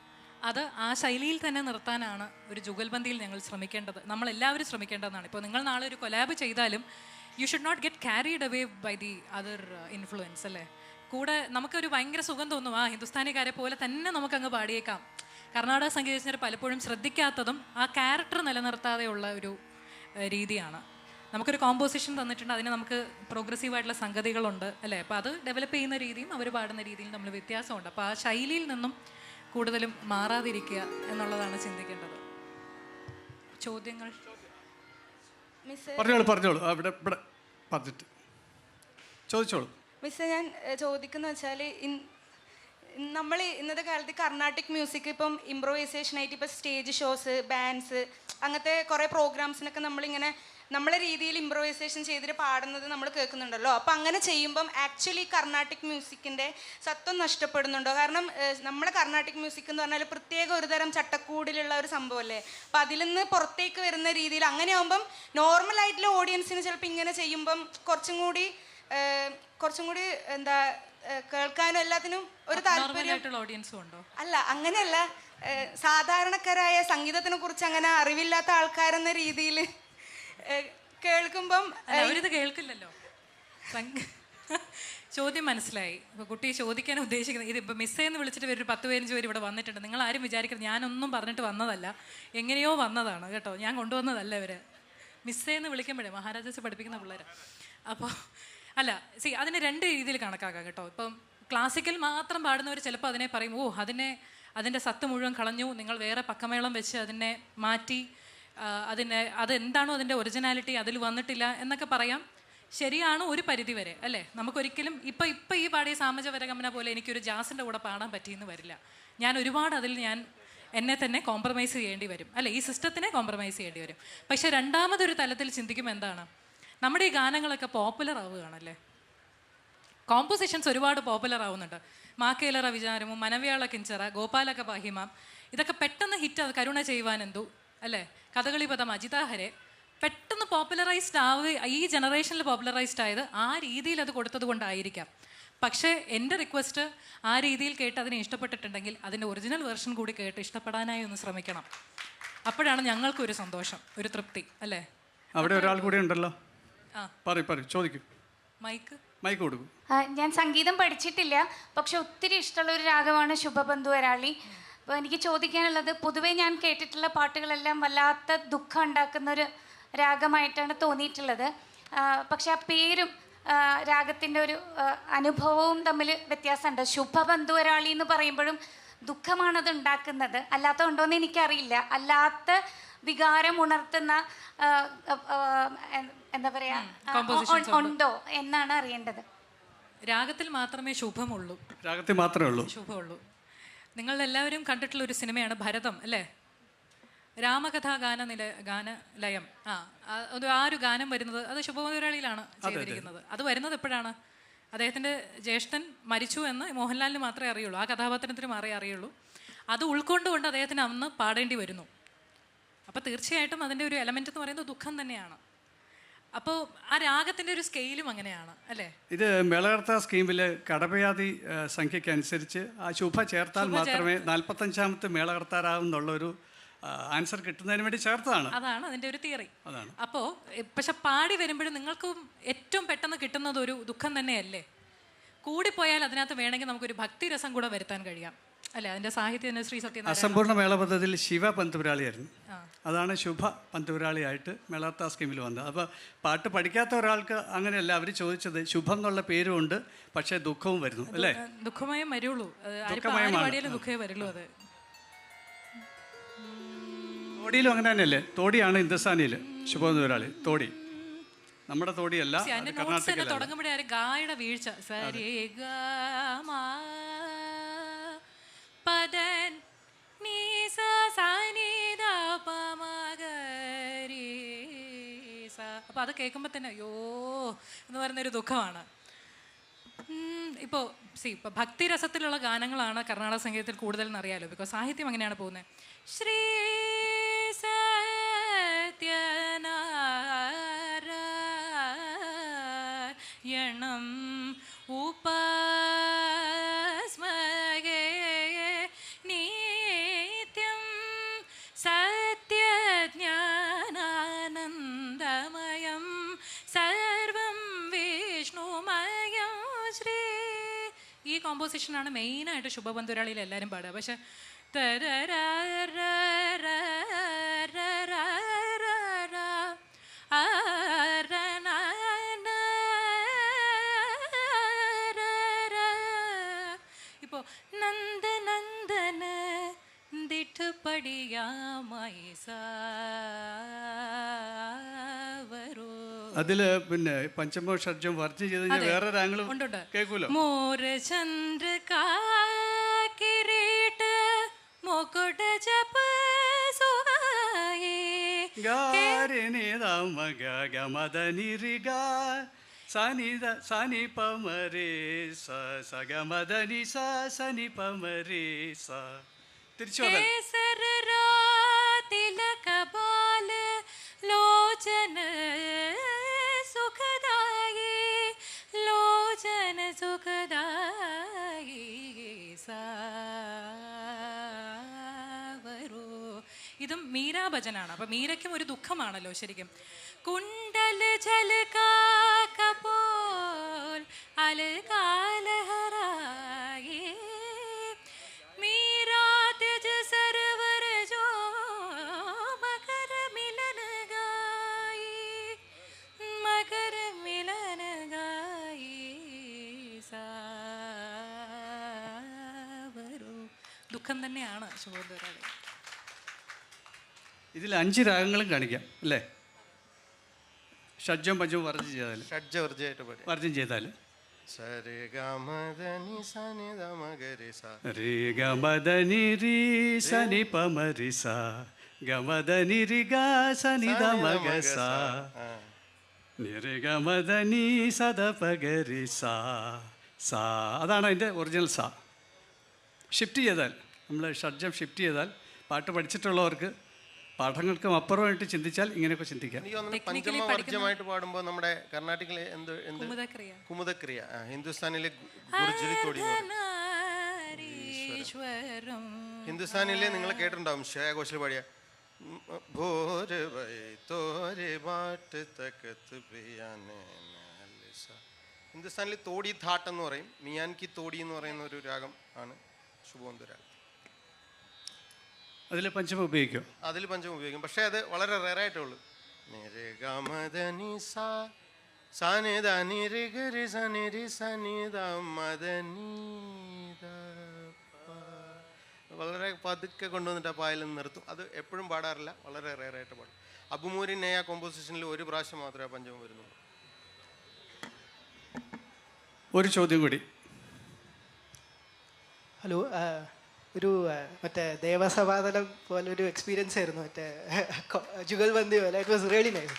അത് ആ ശൈലിയിൽ തന്നെ നിർത്താനാണ് ഒരു ജുഗൽബന്ദിയിൽ ഞങ്ങൾ ശ്രമിക്കേണ്ടത്, നമ്മളെല്ലാവരും ശ്രമിക്കേണ്ടതാണ്. ഇപ്പോൾ നിങ്ങൾ നാളെ ഒരു കൊലാബ് ചെയ്താലും you should not get carried away by the other influence അല്ലേ. കൂടെ നമുക്കൊരു ഭയങ്കര സുഖം തോന്നും, ആ ഹിന്ദുസ്ഥാനിക്കാരെ പോലെ തന്നെ നമുക്കങ്ങ് പാടിയേക്കാം. കർണാടക സംഗീതജ്ഞർ പലപ്പോഴും ശ്രദ്ധിക്കാത്തതും ആ ക്യാരക്ടർ നിലനിർത്താതെയുള്ള ഒരു രീതിയാണ്. നമുക്കൊരു കോമ്പോസിഷൻ തന്നിട്ടുണ്ട്, അതിന് നമുക്ക് പ്രോഗ്രസീവായിട്ടുള്ള സംഗതികളുണ്ട് അല്ലേ. അപ്പോൾ അത് ഡെവലപ്പ് ചെയ്യുന്ന രീതിയും അവർ പാടുന്ന രീതിയും നമ്മൾ വ്യത്യാസമുണ്ട്. അപ്പോൾ ആ ശൈലിയിൽ നിന്നും കൂടുതലും മാറാതിരിക്കുക എന്നുള്ളതാണ് ചിന്തിക്കേണ്ടത്. ചോദ്യങ്ങൾ പറഞ്ഞോളൂ. അവിടെ പറഞ്ഞിട്ട് ചോദിച്ചോളൂ. മിസ്സേ, ഞാൻ ചോദിക്കുന്ന വെച്ചാൽ നമ്മൾ ഇന്നത്തെ കാലത്ത് കർണാട്ടിക് മ്യൂസിക് ഇപ്പം ഇംപ്രൂവൈസേഷനായിട്ട് ഇപ്പോൾ സ്റ്റേജ് ഷോസ്, ബാൻഡ്സ്, അങ്ങനത്തെ കുറേ പ്രോഗ്രാംസിനൊക്കെ നമ്മളിങ്ങനെ നമ്മളെ രീതിയിൽ ഇംപ്രൂവൈസേഷൻ ചെയ്തിട്ട് പാടുന്നത് നമ്മൾ കേൾക്കുന്നുണ്ടല്ലോ. അപ്പോൾ അങ്ങനെ ചെയ്യുമ്പം ആക്ച്വലി കർണാട്ടിക് മ്യൂസിക്കിൻ്റെ സത്വം നഷ്ടപ്പെടുന്നുണ്ടോ? കാരണം നമ്മളെ കർണാട്ടിക് മ്യൂസിക് എന്ന് പറഞ്ഞാൽ പ്രത്യേക ഒരു തരം ചട്ടക്കൂടിലുള്ള ഒരു സംഭവമല്ലേ. അപ്പോൾ അതിൽ നിന്ന് പുറത്തേക്ക് വരുന്ന രീതിയിൽ അങ്ങനെ ആകുമ്പം നോർമലായിട്ടുള്ള ഓഡിയൻസിന് ചിലപ്പോൾ ഇങ്ങനെ ചെയ്യുമ്പം കുറച്ചും കൂടി എന്താ കേൾക്കാനും എല്ലാത്തിനും ഒരു താല്പര്യം. അല്ല, അങ്ങനെയല്ല, സാധാരണക്കാരായ സംഗീതത്തിനെ കുറിച്ച് അങ്ങനെ അറിവില്ലാത്ത ആൾക്കാരെന്ന രീതിയിൽ കേൾക്കുമ്പം അവരിത് കേൾക്കില്ലല്ലോ. ചോദ്യം മനസ്സിലായി. ഇപ്പോൾ കുട്ടി ചോദിക്കാൻ ഉദ്ദേശിക്കുന്നത് ഇത്, ഇപ്പോൾ മിസ്സേന്ന് വിളിച്ചിട്ട് ഒരു 10-15 പേര് ഇവിടെ വന്നിട്ടുണ്ട്. നിങ്ങൾ ആരും വിചാരിക്കുന്നത് ഞാനൊന്നും പറഞ്ഞിട്ട് വന്നതല്ല, എങ്ങനെയോ വന്നതാണ് കേട്ടോ, ഞാൻ കൊണ്ടുവന്നതല്ല. ഇവർ മിസ്സേന്ന് വിളിക്കുമ്പോഴേ മഹാരാജാസ് പഠിപ്പിക്കുന്ന പിള്ളേർ. അപ്പോൾ അല്ല, അതിനെ 2 രീതിയിൽ കണക്കാക്കാം കേട്ടോ. ഇപ്പം ക്ലാസിക്കൽ മാത്രം പാടുന്നവർ ചിലപ്പോൾ അതിനെ പറയും, ഓ അതിൻ്റെ സത്ത് മുഴുവൻ കളഞ്ഞു, നിങ്ങൾ വേറെ പക്കമേളം വെച്ച് അതിനെ മാറ്റി, അതെന്താണോ അതിൻ്റെ ഒറിജിനാലിറ്റി അതിൽ വന്നിട്ടില്ല എന്നൊക്കെ പറയാം. ശരിയാണ് ഒരു പരിധി വരെ അല്ലേ. നമുക്കൊരിക്കലും ഇപ്പം ഈ പാടിയ സാമജവരഗമന പോലെ എനിക്കൊരു ജാസിൻ്റെ കൂടെ പാടാൻ പറ്റിയെന്ന് വരില്ല. ഞാൻ ഒരുപാട് അതിൽ എന്നെ തന്നെ കോംപ്രമൈസ് ചെയ്യേണ്ടി വരും അല്ലേ, ഈ സിസ്റ്റത്തിനെ കോംപ്രമൈസ് ചെയ്യേണ്ടി വരും. പക്ഷേ രണ്ടാമതൊരു തലത്തിൽ ചിന്തിക്കുമ്പോൾ എന്താണ്, നമ്മുടെ ഈ ഗാനങ്ങളൊക്കെ പോപ്പുലർ ആവുകയാണല്ലേ. കോമ്പോസിഷൻസ് ഒരുപാട് പോപ്പുലർ ആവുന്നുണ്ട്. മാക്കേലറ വിചാരമും മനവ്യാള കിഞ്ചറ, ഗോപാലക പാഹിമാം, ഇതൊക്കെ പെട്ടെന്ന് ഹിറ്റ്. കരുണ ചെയ്യുവാനെന്തു അല്ലേ, കഥകളിപദം, അജിതാഹരെ പെട്ടെന്ന് പോപ്പുലറൈസ്ഡ് ഈ ജനറേഷനിൽ പോപ്പുലറൈസ്ഡ് ആയത് ആ രീതിയിൽ അത് കൊടുത്തത് കൊണ്ടായിരിക്കാം. പക്ഷേ എൻ്റെ റിക്വസ്റ്റ്, ആ രീതിയിൽ കേട്ട് അതിനെ ഇഷ്ടപ്പെട്ടിട്ടുണ്ടെങ്കിൽ അതിൻ്റെ ഒറിജിനൽ വേർഷൻ കൂടി കേട്ട് ഇഷ്ടപ്പെടാനായി ഒന്ന് ശ്രമിക്കണം. അപ്പോഴാണ് ഞങ്ങൾക്കൊരു സന്തോഷം, ഒരു തൃപ്തി, അല്ലേ? അവിടെ ഒരാൾ കൂടി ഉണ്ടല്ലോ. പറയൂ, ചോദിക്കും. മൈക്ക് കൊടുക്കും. ഞാൻ സംഗീതം പഠിച്ചിട്ടില്ല, പക്ഷെ ഒത്തിരി ഇഷ്ടമുള്ള ഒരു രാഗമാണ് ശുഭബന്ധുവരാളി. അപ്പോൾ എനിക്ക് ചോദിക്കാനുള്ളത്, പൊതുവേ ഞാൻ കേട്ടിട്ടുള്ള പാട്ടുകളെല്ലാം വല്ലാത്ത ദുഃഖം ഉണ്ടാക്കുന്ന ഒരു രാഗമായിട്ടാണ് തോന്നിയിട്ടുള്ളത്. പക്ഷെ ആ പേരും രാഗത്തിൻ്റെ ഒരു അനുഭവവും തമ്മിൽ വ്യത്യാസമുണ്ട്. ശുഭബന്ധുവരാളി എന്ന് പറയുമ്പോഴും ദുഃഖമാണത് ഉണ്ടാക്കുന്നത്, അല്ലാത്ത ഉണ്ടോയെന്ന് എനിക്കറിയില്ല. അല്ലാത്ത വികാരം ഉണർത്തുന്ന എന്താ പറയാ ഉണ്ടോ എന്നാണ് അറിയേണ്ടത്. രാഗത്തിൽ മാത്രമേ ശുഭമുള്ളൂ. രാഗത്തിൽ മാത്രമേ ഉള്ളൂ ശുഭമുള്ളൂ. നിങ്ങളെല്ലാവരും കണ്ടിട്ടുള്ള ഒരു സിനിമയാണ് ഭരതം, അല്ലേ? രാമകഥാ ഗാനലയം. ആ ഒരു ഗാനം വരുന്നത് അത് ശുഭമധുരാളിയിലാണ് ചെയ്തിരിക്കുന്നത്. അത് വരുന്നത് എപ്പോഴാണ്? അദ്ദേഹത്തിൻ്റെ ജ്യേഷ്ഠൻ മരിച്ചു എന്ന് മോഹൻലാലിന് മാത്രമേ അറിയുള്ളൂ, ആ കഥാപാത്രത്തിന് മാത്രമേ അറിയുള്ളൂ. അത് ഉൾക്കൊണ്ടുകൊണ്ട് അദ്ദേഹത്തിന് അന്ന് പാടേണ്ടി വരുന്നു. അപ്പോൾ തീർച്ചയായിട്ടും അതിൻ്റെ ഒരു എലമെൻ്റ് എന്ന് പറയുന്നത് ദുഃഖം തന്നെയാണ്. അപ്പോൾ ആ രാഗത്തിൻ്റെ ഒരു സ്കെയിലും അങ്ങനെയാണ്, അല്ലേ? ഇത് മേളകർത്ത സ്കീമിൽ കടപയാതി സംഖ്യയ്ക്കനുസരിച്ച് ആ ശുഭ ചേർത്താൽ മാത്രമേ 45ാമത്തെ മേളകർത്താരാകുന്നുള്ളൊരു ആൻസർ കിട്ടുന്നതിന് വേണ്ടി ചേർത്തതാണ്. അതാണ് അതിൻ്റെ ഒരു തിയറി. അതാണ്. അപ്പോൾ പക്ഷെ പാടി വരുമ്പോഴും നിങ്ങൾക്കും ഏറ്റവും പെട്ടെന്ന് കിട്ടുന്നത് ഒരു ദുഃഖം തന്നെയല്ലേ? കൂടിപ്പോയാൽ അതിനകത്ത് വേണമെങ്കിൽ നമുക്കൊരു ഭക്തിരസം കൂടെ വരുത്താൻ കഴിയാം, അല്ലേ? അതിൻ്റെ സാഹിത്യം ശ്രീ സത്യനാരായണ. അസമ്പൂർണ്ണ മേളപദ്ധതിയിൽ ശിവ പന്തുപുരാളിയായിരുന്നു. അതാണ് ശുഭ പന്തുപുരാളിയായിട്ട് മേളകർത്ത സ്കീമിൽ വന്നത്. അപ്പോൾ പാട്ട് പഠിക്കാത്ത ഒരാൾക്ക് അങ്ങനെയല്ല, അവർ ചോദിച്ചത് ശുഭം എന്നുള്ള പേരും ഉണ്ട്, പക്ഷേ ദുഃഖവും വരുന്നു, അല്ലേ? ദുഃഖമയം വരുള്ളൂ, പാടിയാലും ദുഃഖമേ വരുള്ളൂ. അത് തോടിയിലും അങ്ങനെ തന്നെയല്ലേ? തോടിയാണ് ഹിന്ദുസ്ഥാനിയിൽ ശുഭപന്തുപുരാളി. തോടി നമ്മുടെ തോടിയല്ല, കർണാടകയിലാണ്. തുടങ്ങുമ്പോഴേ ഗായുടെ വീഴ്ച പദൻ അപ്പൊ അത് കേൾക്കുമ്പോൾ തന്നെ അയ്യോ എന്ന് പറയുന്നൊരു ദുഃഖമാണ്. ഇപ്പോൾ ഇപ്പോൾ ഭക്തിരസത്തിലുള്ള ഗാനങ്ങളാണ് കർണാടക സംഗീതത്തിൽ കൂടുതൽ എന്നറിയാലോ, ബിക്കോസ് സാഹിത്യം അങ്ങനെയാണ് പോകുന്നത്. ശ്രീ സത്യനാരായണം ഉപാസ്മഗേ നിത്യം സത്യജ്ഞാനാനന്ദമയം സർവം വിഷ്ണുമയം ശ്രീ. ഈ കോമ്പോസിഷനാണ് മെയിനായിട്ട് ശുഭബന്ധുരാളിയിൽ എല്ലാവരും പാടുക. പക്ഷെ ഇപ്പോൾ നന്ദനന്ദന ദിഠപടിയാമായി സാവരോ. അതില് പിന്നെ പഞ്ചമോ ഷഡ്ജം വർജ്ജം ചെയ്ത് വേറെ രാഗങ്ങളും കേൾക്കൂലോ. മോരചന്ദ്ര കിരീട മുകുട ജപ സനി പമരേ സഗമദനി സനി പമരേ തിരിച്ചു തിലകബാല ലോചന സുഖദായി ലോചന സുഖദായി സാവരോ. ഇതും മീരാ ഭജനാണ്. അപ്പം മീരയ്ക്കും ഒരു ദുഃഖമാണല്ലോ ശരിക്കും. കുണ്ടല ജലകാകപോൽ അലകാലഹരായി മീരാ തജ സരവര ജോ മകര മിലന ഗായി മകര മിലന ഗായി സാവരോ. ദുഃഖം തന്നെയാണ് ശുഭോദരാളി. ഇതിൽ 5 രാഗങ്ങളും കാണിക്കാം, അല്ലേ? ഷഡ്ജം പഞ്ചവും വർജ്ജം ചെയ്താൽ വർജ്ജം ചെയ്താൽ സരി ഗമദനി സനി ദമഗരി സ രി ഗമദനി രി സനി പമരി സ ഗമദനി രി ഗ സനി ദമഗ സ നിരി ഗമദനി സദ പഗരി സ. അതാണ് അതിൻ്റെ ഒറിജിനൽ സ. ഷിഫ്റ്റ് ചെയ്താൽ, നമ്മൾ ഷഡ്ജം ഷിഫ്റ്റ് ചെയ്താൽ പാട്ട് പഠിച്ചിട്ടുള്ളവർക്ക് പാഠങ്ങൾക്കും അപ്പുറമായിട്ട് ചിന്തിച്ചാൽ ഇങ്ങനെയൊക്കെ ചിന്തിക്കാം. എനിക്ക് തോന്നുന്നു പഞ്ചമ വർജ്യമായിട്ട് പാടുമ്പോൾ നമ്മുടെ കർണാടകയിലെ എന്ത് കുമുദക്രിയ, ഹിന്ദുസ്ഥാനിലെ ഗുർജരി തോടി, ഹിന്ദുസ്ഥാനിലെ നിങ്ങൾ കേട്ടിട്ടുണ്ടാവും ശ്രേയ ഘോഷൽ പാടിയ ഹിന്ദുസ്ഥാനിൽ തോടി ഥാട്ട് എന്ന് പറയും. മിയാൻ കി തോടി എന്ന് പറയുന്ന ഒരു രാഗം ആണ് ശുഭബന്ധു രാഗം. അതിൽ പഞ്ചമ ഉപയോഗിക്കും, അതിൽ പഞ്ചമം ഉപയോഗിക്കും. പക്ഷേ അത് വളരെ റെയറായിട്ടേ ഉള്ളൂ. വളരെ പതുക്കെ കൊണ്ടുവന്നിട്ട് ആ പായൽ നിർത്തും. അത് എപ്പോഴും പാടാറില്ല, വളരെ റെയറായിട്ട് പാടും. അബുമൂരിൻ നെയ്യ കോമ്പോസിഷനിൽ ഒരു പ്രാവശ്യം മാത്രമേ ആ പഞ്ചമം വരുന്നുള്ളൂ. ഒരു ചോദ്യം കൂടി. ഹലോ, ഒരു മറ്റേ ദേവസഭാതലം പോലെ ഒരു എക്സ്പീരിയൻസ് ആയിരുന്നു, മറ്റേ ജുഗൽബന്ദി പോലെ. It was really nice,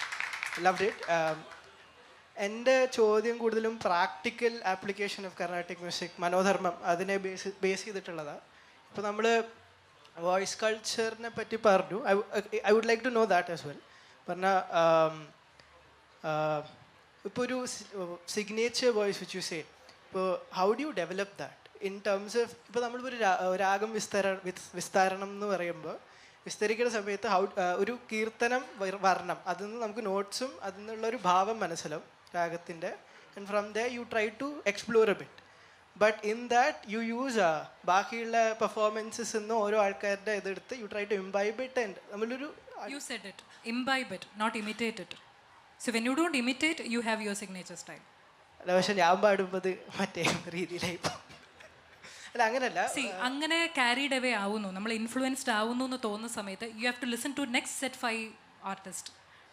loved it. എൻ്റെ ചോദ്യം കൂടുതലും practical application of Carnatic music, മനോധർമ്മം, അതിനെ ബേസ് ചെയ്തിട്ടുള്ളതാണ്. ഇപ്പോൾ നമ്മൾ വോയിസ് കൾച്ചറിനെ പറ്റി പറഞ്ഞു. I would like to know that as well. പറഞ്ഞാൽ ഇപ്പോൾ ഒരു signature voice which you say, ഇപ്പോൾ how do you develop that in terms of, ഇപ്പോൾ നമ്മളിപ്പോൾ ഒരു രാഗം വിസ്താരണം എന്ന് പറയുമ്പോൾ വിസ്തരിക്കുന്ന സമയത്ത് ഒരു കീർത്തനം വർണ്ണം, അതിൽ നിന്ന് നമുക്ക് നോട്ട്സും അതിൽ നിന്നുള്ളൊരു ഭാവം മനസ്സിലാവും രാഗത്തിൻ്റെ. And from the you try to explore a bit. But in that you use ബാക്കിയുള്ള പെർഫോമൻസസ് നിന്ന് ഓരോ ആൾക്കാരുടെ ഇതെടുത്ത് you try to imbibe it. And നമ്മളൊരു You said it. Imbibe it, not imitate it. So when you don't imitate, you have your signature style. അല്ല, പക്ഷെ ഞാൻ പാടുമ്പോൾ മറ്റേ രീതിയിലായി. അല്ല, അങ്ങനെയല്ല. See, അങ്ങനെ carried away ആവുന്നു, നമ്മൾ ഇൻഫ്ലുവൻസ്ഡ് ആവുന്നു എന്ന് തോന്നുന്ന സമയത്ത് you have to listen to next set 5 artist.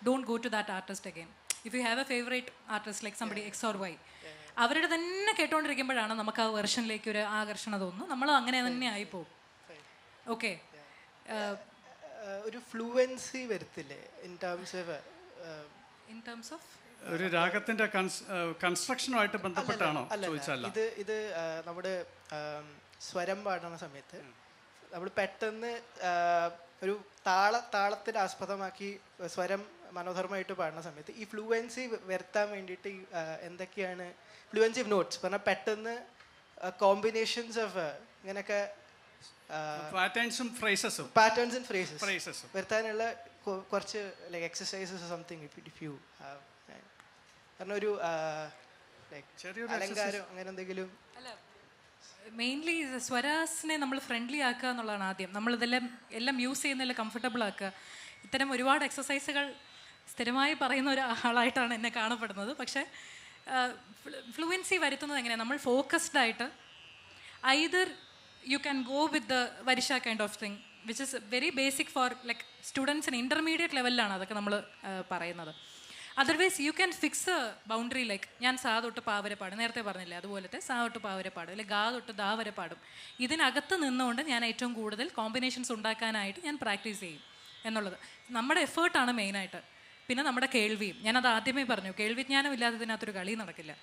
Don't go to that artist again. If you have a favorite artist like somebody X or Y, അവരുടെ തന്നെ കേട്ടോണ്ടിരിക്കുമ്പോഴാണ് നമുക്ക് ആ വെർഷനിലേക്ക് ഒരു ആകർഷണം തോന്നുന്നു. നമ്മൾ അങ്ങനെ തന്നെ ആയിപ്പോവും. ഓക്കെ, ഒരു ഫ്ലുവൻസി വരത്തില്ലേ ഇൻ ടേംസ് ഓഫ് ഒരു രാഗത്തിന്റെ കൺസ്ട്രക്ഷനുമായിട്ട് ബന്ധപ്പെട്ടാണോ ചോദിച്ചാൽ? ഇത് നമ്മുടെ സ്വരം പാടുന്ന സമയത്ത് നമ്മൾ പെട്ടെന്ന് ഒരു താളത്തിന് ആസ്പദമാക്കി സ്വരം മനോധർമ്മമായിട്ട് പാടുന്ന സമയത്ത് ഈ ഫ്ലുവൻസി വരുത്താൻ വേണ്ടിയിട്ട് എന്തൊക്കെയാണ് ഫ്ലുവൻസി ഓഫ് നോട്ട്സ് പറഞ്ഞാൽ പെട്ടെന്ന് കോമ്പിനേഷൻസ് ഓഫ് ഇങ്ങനെയൊക്കെ പാറ്റേൺസ് ആൻഡ് ഫ്രേസസ് വരുത്താനുള്ള കുറച്ച് like exercises something if you have, കാരണം ഒരു ലൈക്ക് അലങ്കാരം അങ്ങനെ എന്തെങ്കിലും. മെയിൻലി സ്വരാസിനെ നമ്മൾ ഫ്രണ്ട്ലി ആക്കുക എന്നുള്ളതാണ് ആദ്യം. നമ്മളിതെല്ലാം യൂസ് ചെയ്യുന്നതെല്ലാം കംഫർട്ടബിൾ ആക്കുക. ഇത്തരം ഒരുപാട് എക്സസൈസുകൾ സ്ഥിരമായി പറയുന്ന ഒരാളായിട്ടാണ് എന്നെ കാണപ്പെടുന്നത്. പക്ഷേ ഫ്ലുവൻസി വരുത്തുന്നത് എങ്ങനെയാണ്? നമ്മൾ ഫോക്കസ്ഡ് ആയിട്ട് either you can go with the varisha kind of thing, which is very basic for like students in intermediate level-ലാണ് അതൊക്കെ നമ്മൾ പറയുന്നത്. Otherwise you can fix A boundary, like ഞാൻ സാ തൊട്ട് പാ വരെ പാടും, നേരത്തെ പറഞ്ഞില്ലേ അതുപോലത്തെ സാ തൊട്ട് പാ വരെ പാടും, അല്ലെങ്കിൽ ഗാ തൊട്ട് ദാ വരെ പാടും. ഇതിനകത്ത് നിന്നുകൊണ്ട് ഞാൻ ഏറ്റവും കൂടുതൽ കോമ്പിനേഷൻസ് ഉണ്ടാക്കാനായിട്ട് ഞാൻ പ്രാക്ടീസ് ചെയ്യും എന്നുള്ളത്. നമ്മുടെ എഫേർട്ടാണ് മെയിനായിട്ട്. പിന്നെ നമ്മുടെ കേൾവിയും, ഞാനത് ആദ്യമേ പറഞ്ഞു, കേൾവിജ്ഞാനം ഇല്ലാതെ ഇതിനകത്തൊരു കളി നടക്കില്ല.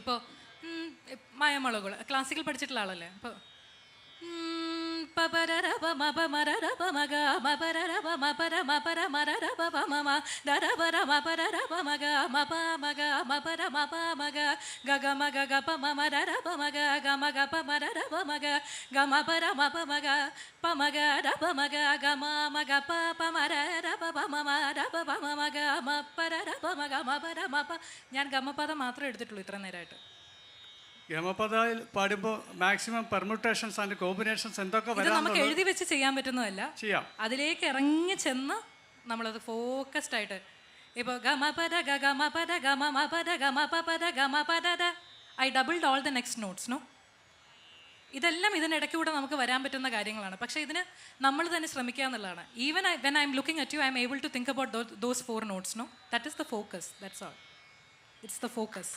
ഇപ്പോൾ മായമളകൾ ക്ലാസിക്കൽ പഠിച്ചിട്ടുള്ള ആളല്ലേ, അപ്പോൾ ഞാൻ ഗമപദം മാത്രമേ എടുത്തിട്ടുള്ളൂ ഇത്ര നേരമായിട്ട്. ഗമപദയിൽ പാടുമ്പോൾ മാക്സിമം പെർമ്യൂട്ടേഷൻസ് ആൻഡ് കോമ്പിനേഷൻസ് എന്തൊക്കെ വരാം നമുക്ക് എഴുതി വെച്ച് ചെയ്യാൻ പറ്റുന്നതല്ല, ചെയ്യാം. അതിലേക്ക് ഇറങ്ങി ചെന്ന് നമ്മളത് ഫോക്കസ്ഡ് ആയിട്ട് ഇപ്പോൾ ഗമപദ ഗമപദ ഗമപദ ഗമപദ ഗമപദ I doubled all the next notes. No, ഇതെല്ലാം ഇതിനിടയ്ക്കൂടെ നമുക്ക് വരാൻ പറ്റുന്ന കാര്യങ്ങളാണ്. പക്ഷേ ഇതിന് നമ്മൾ തന്നെ ശ്രമിക്കുക എന്നുള്ളതാണ്. Even when I'm looking at you, I'm able to think about those 4 notes. No, that is the focus. That's all. It's the focus.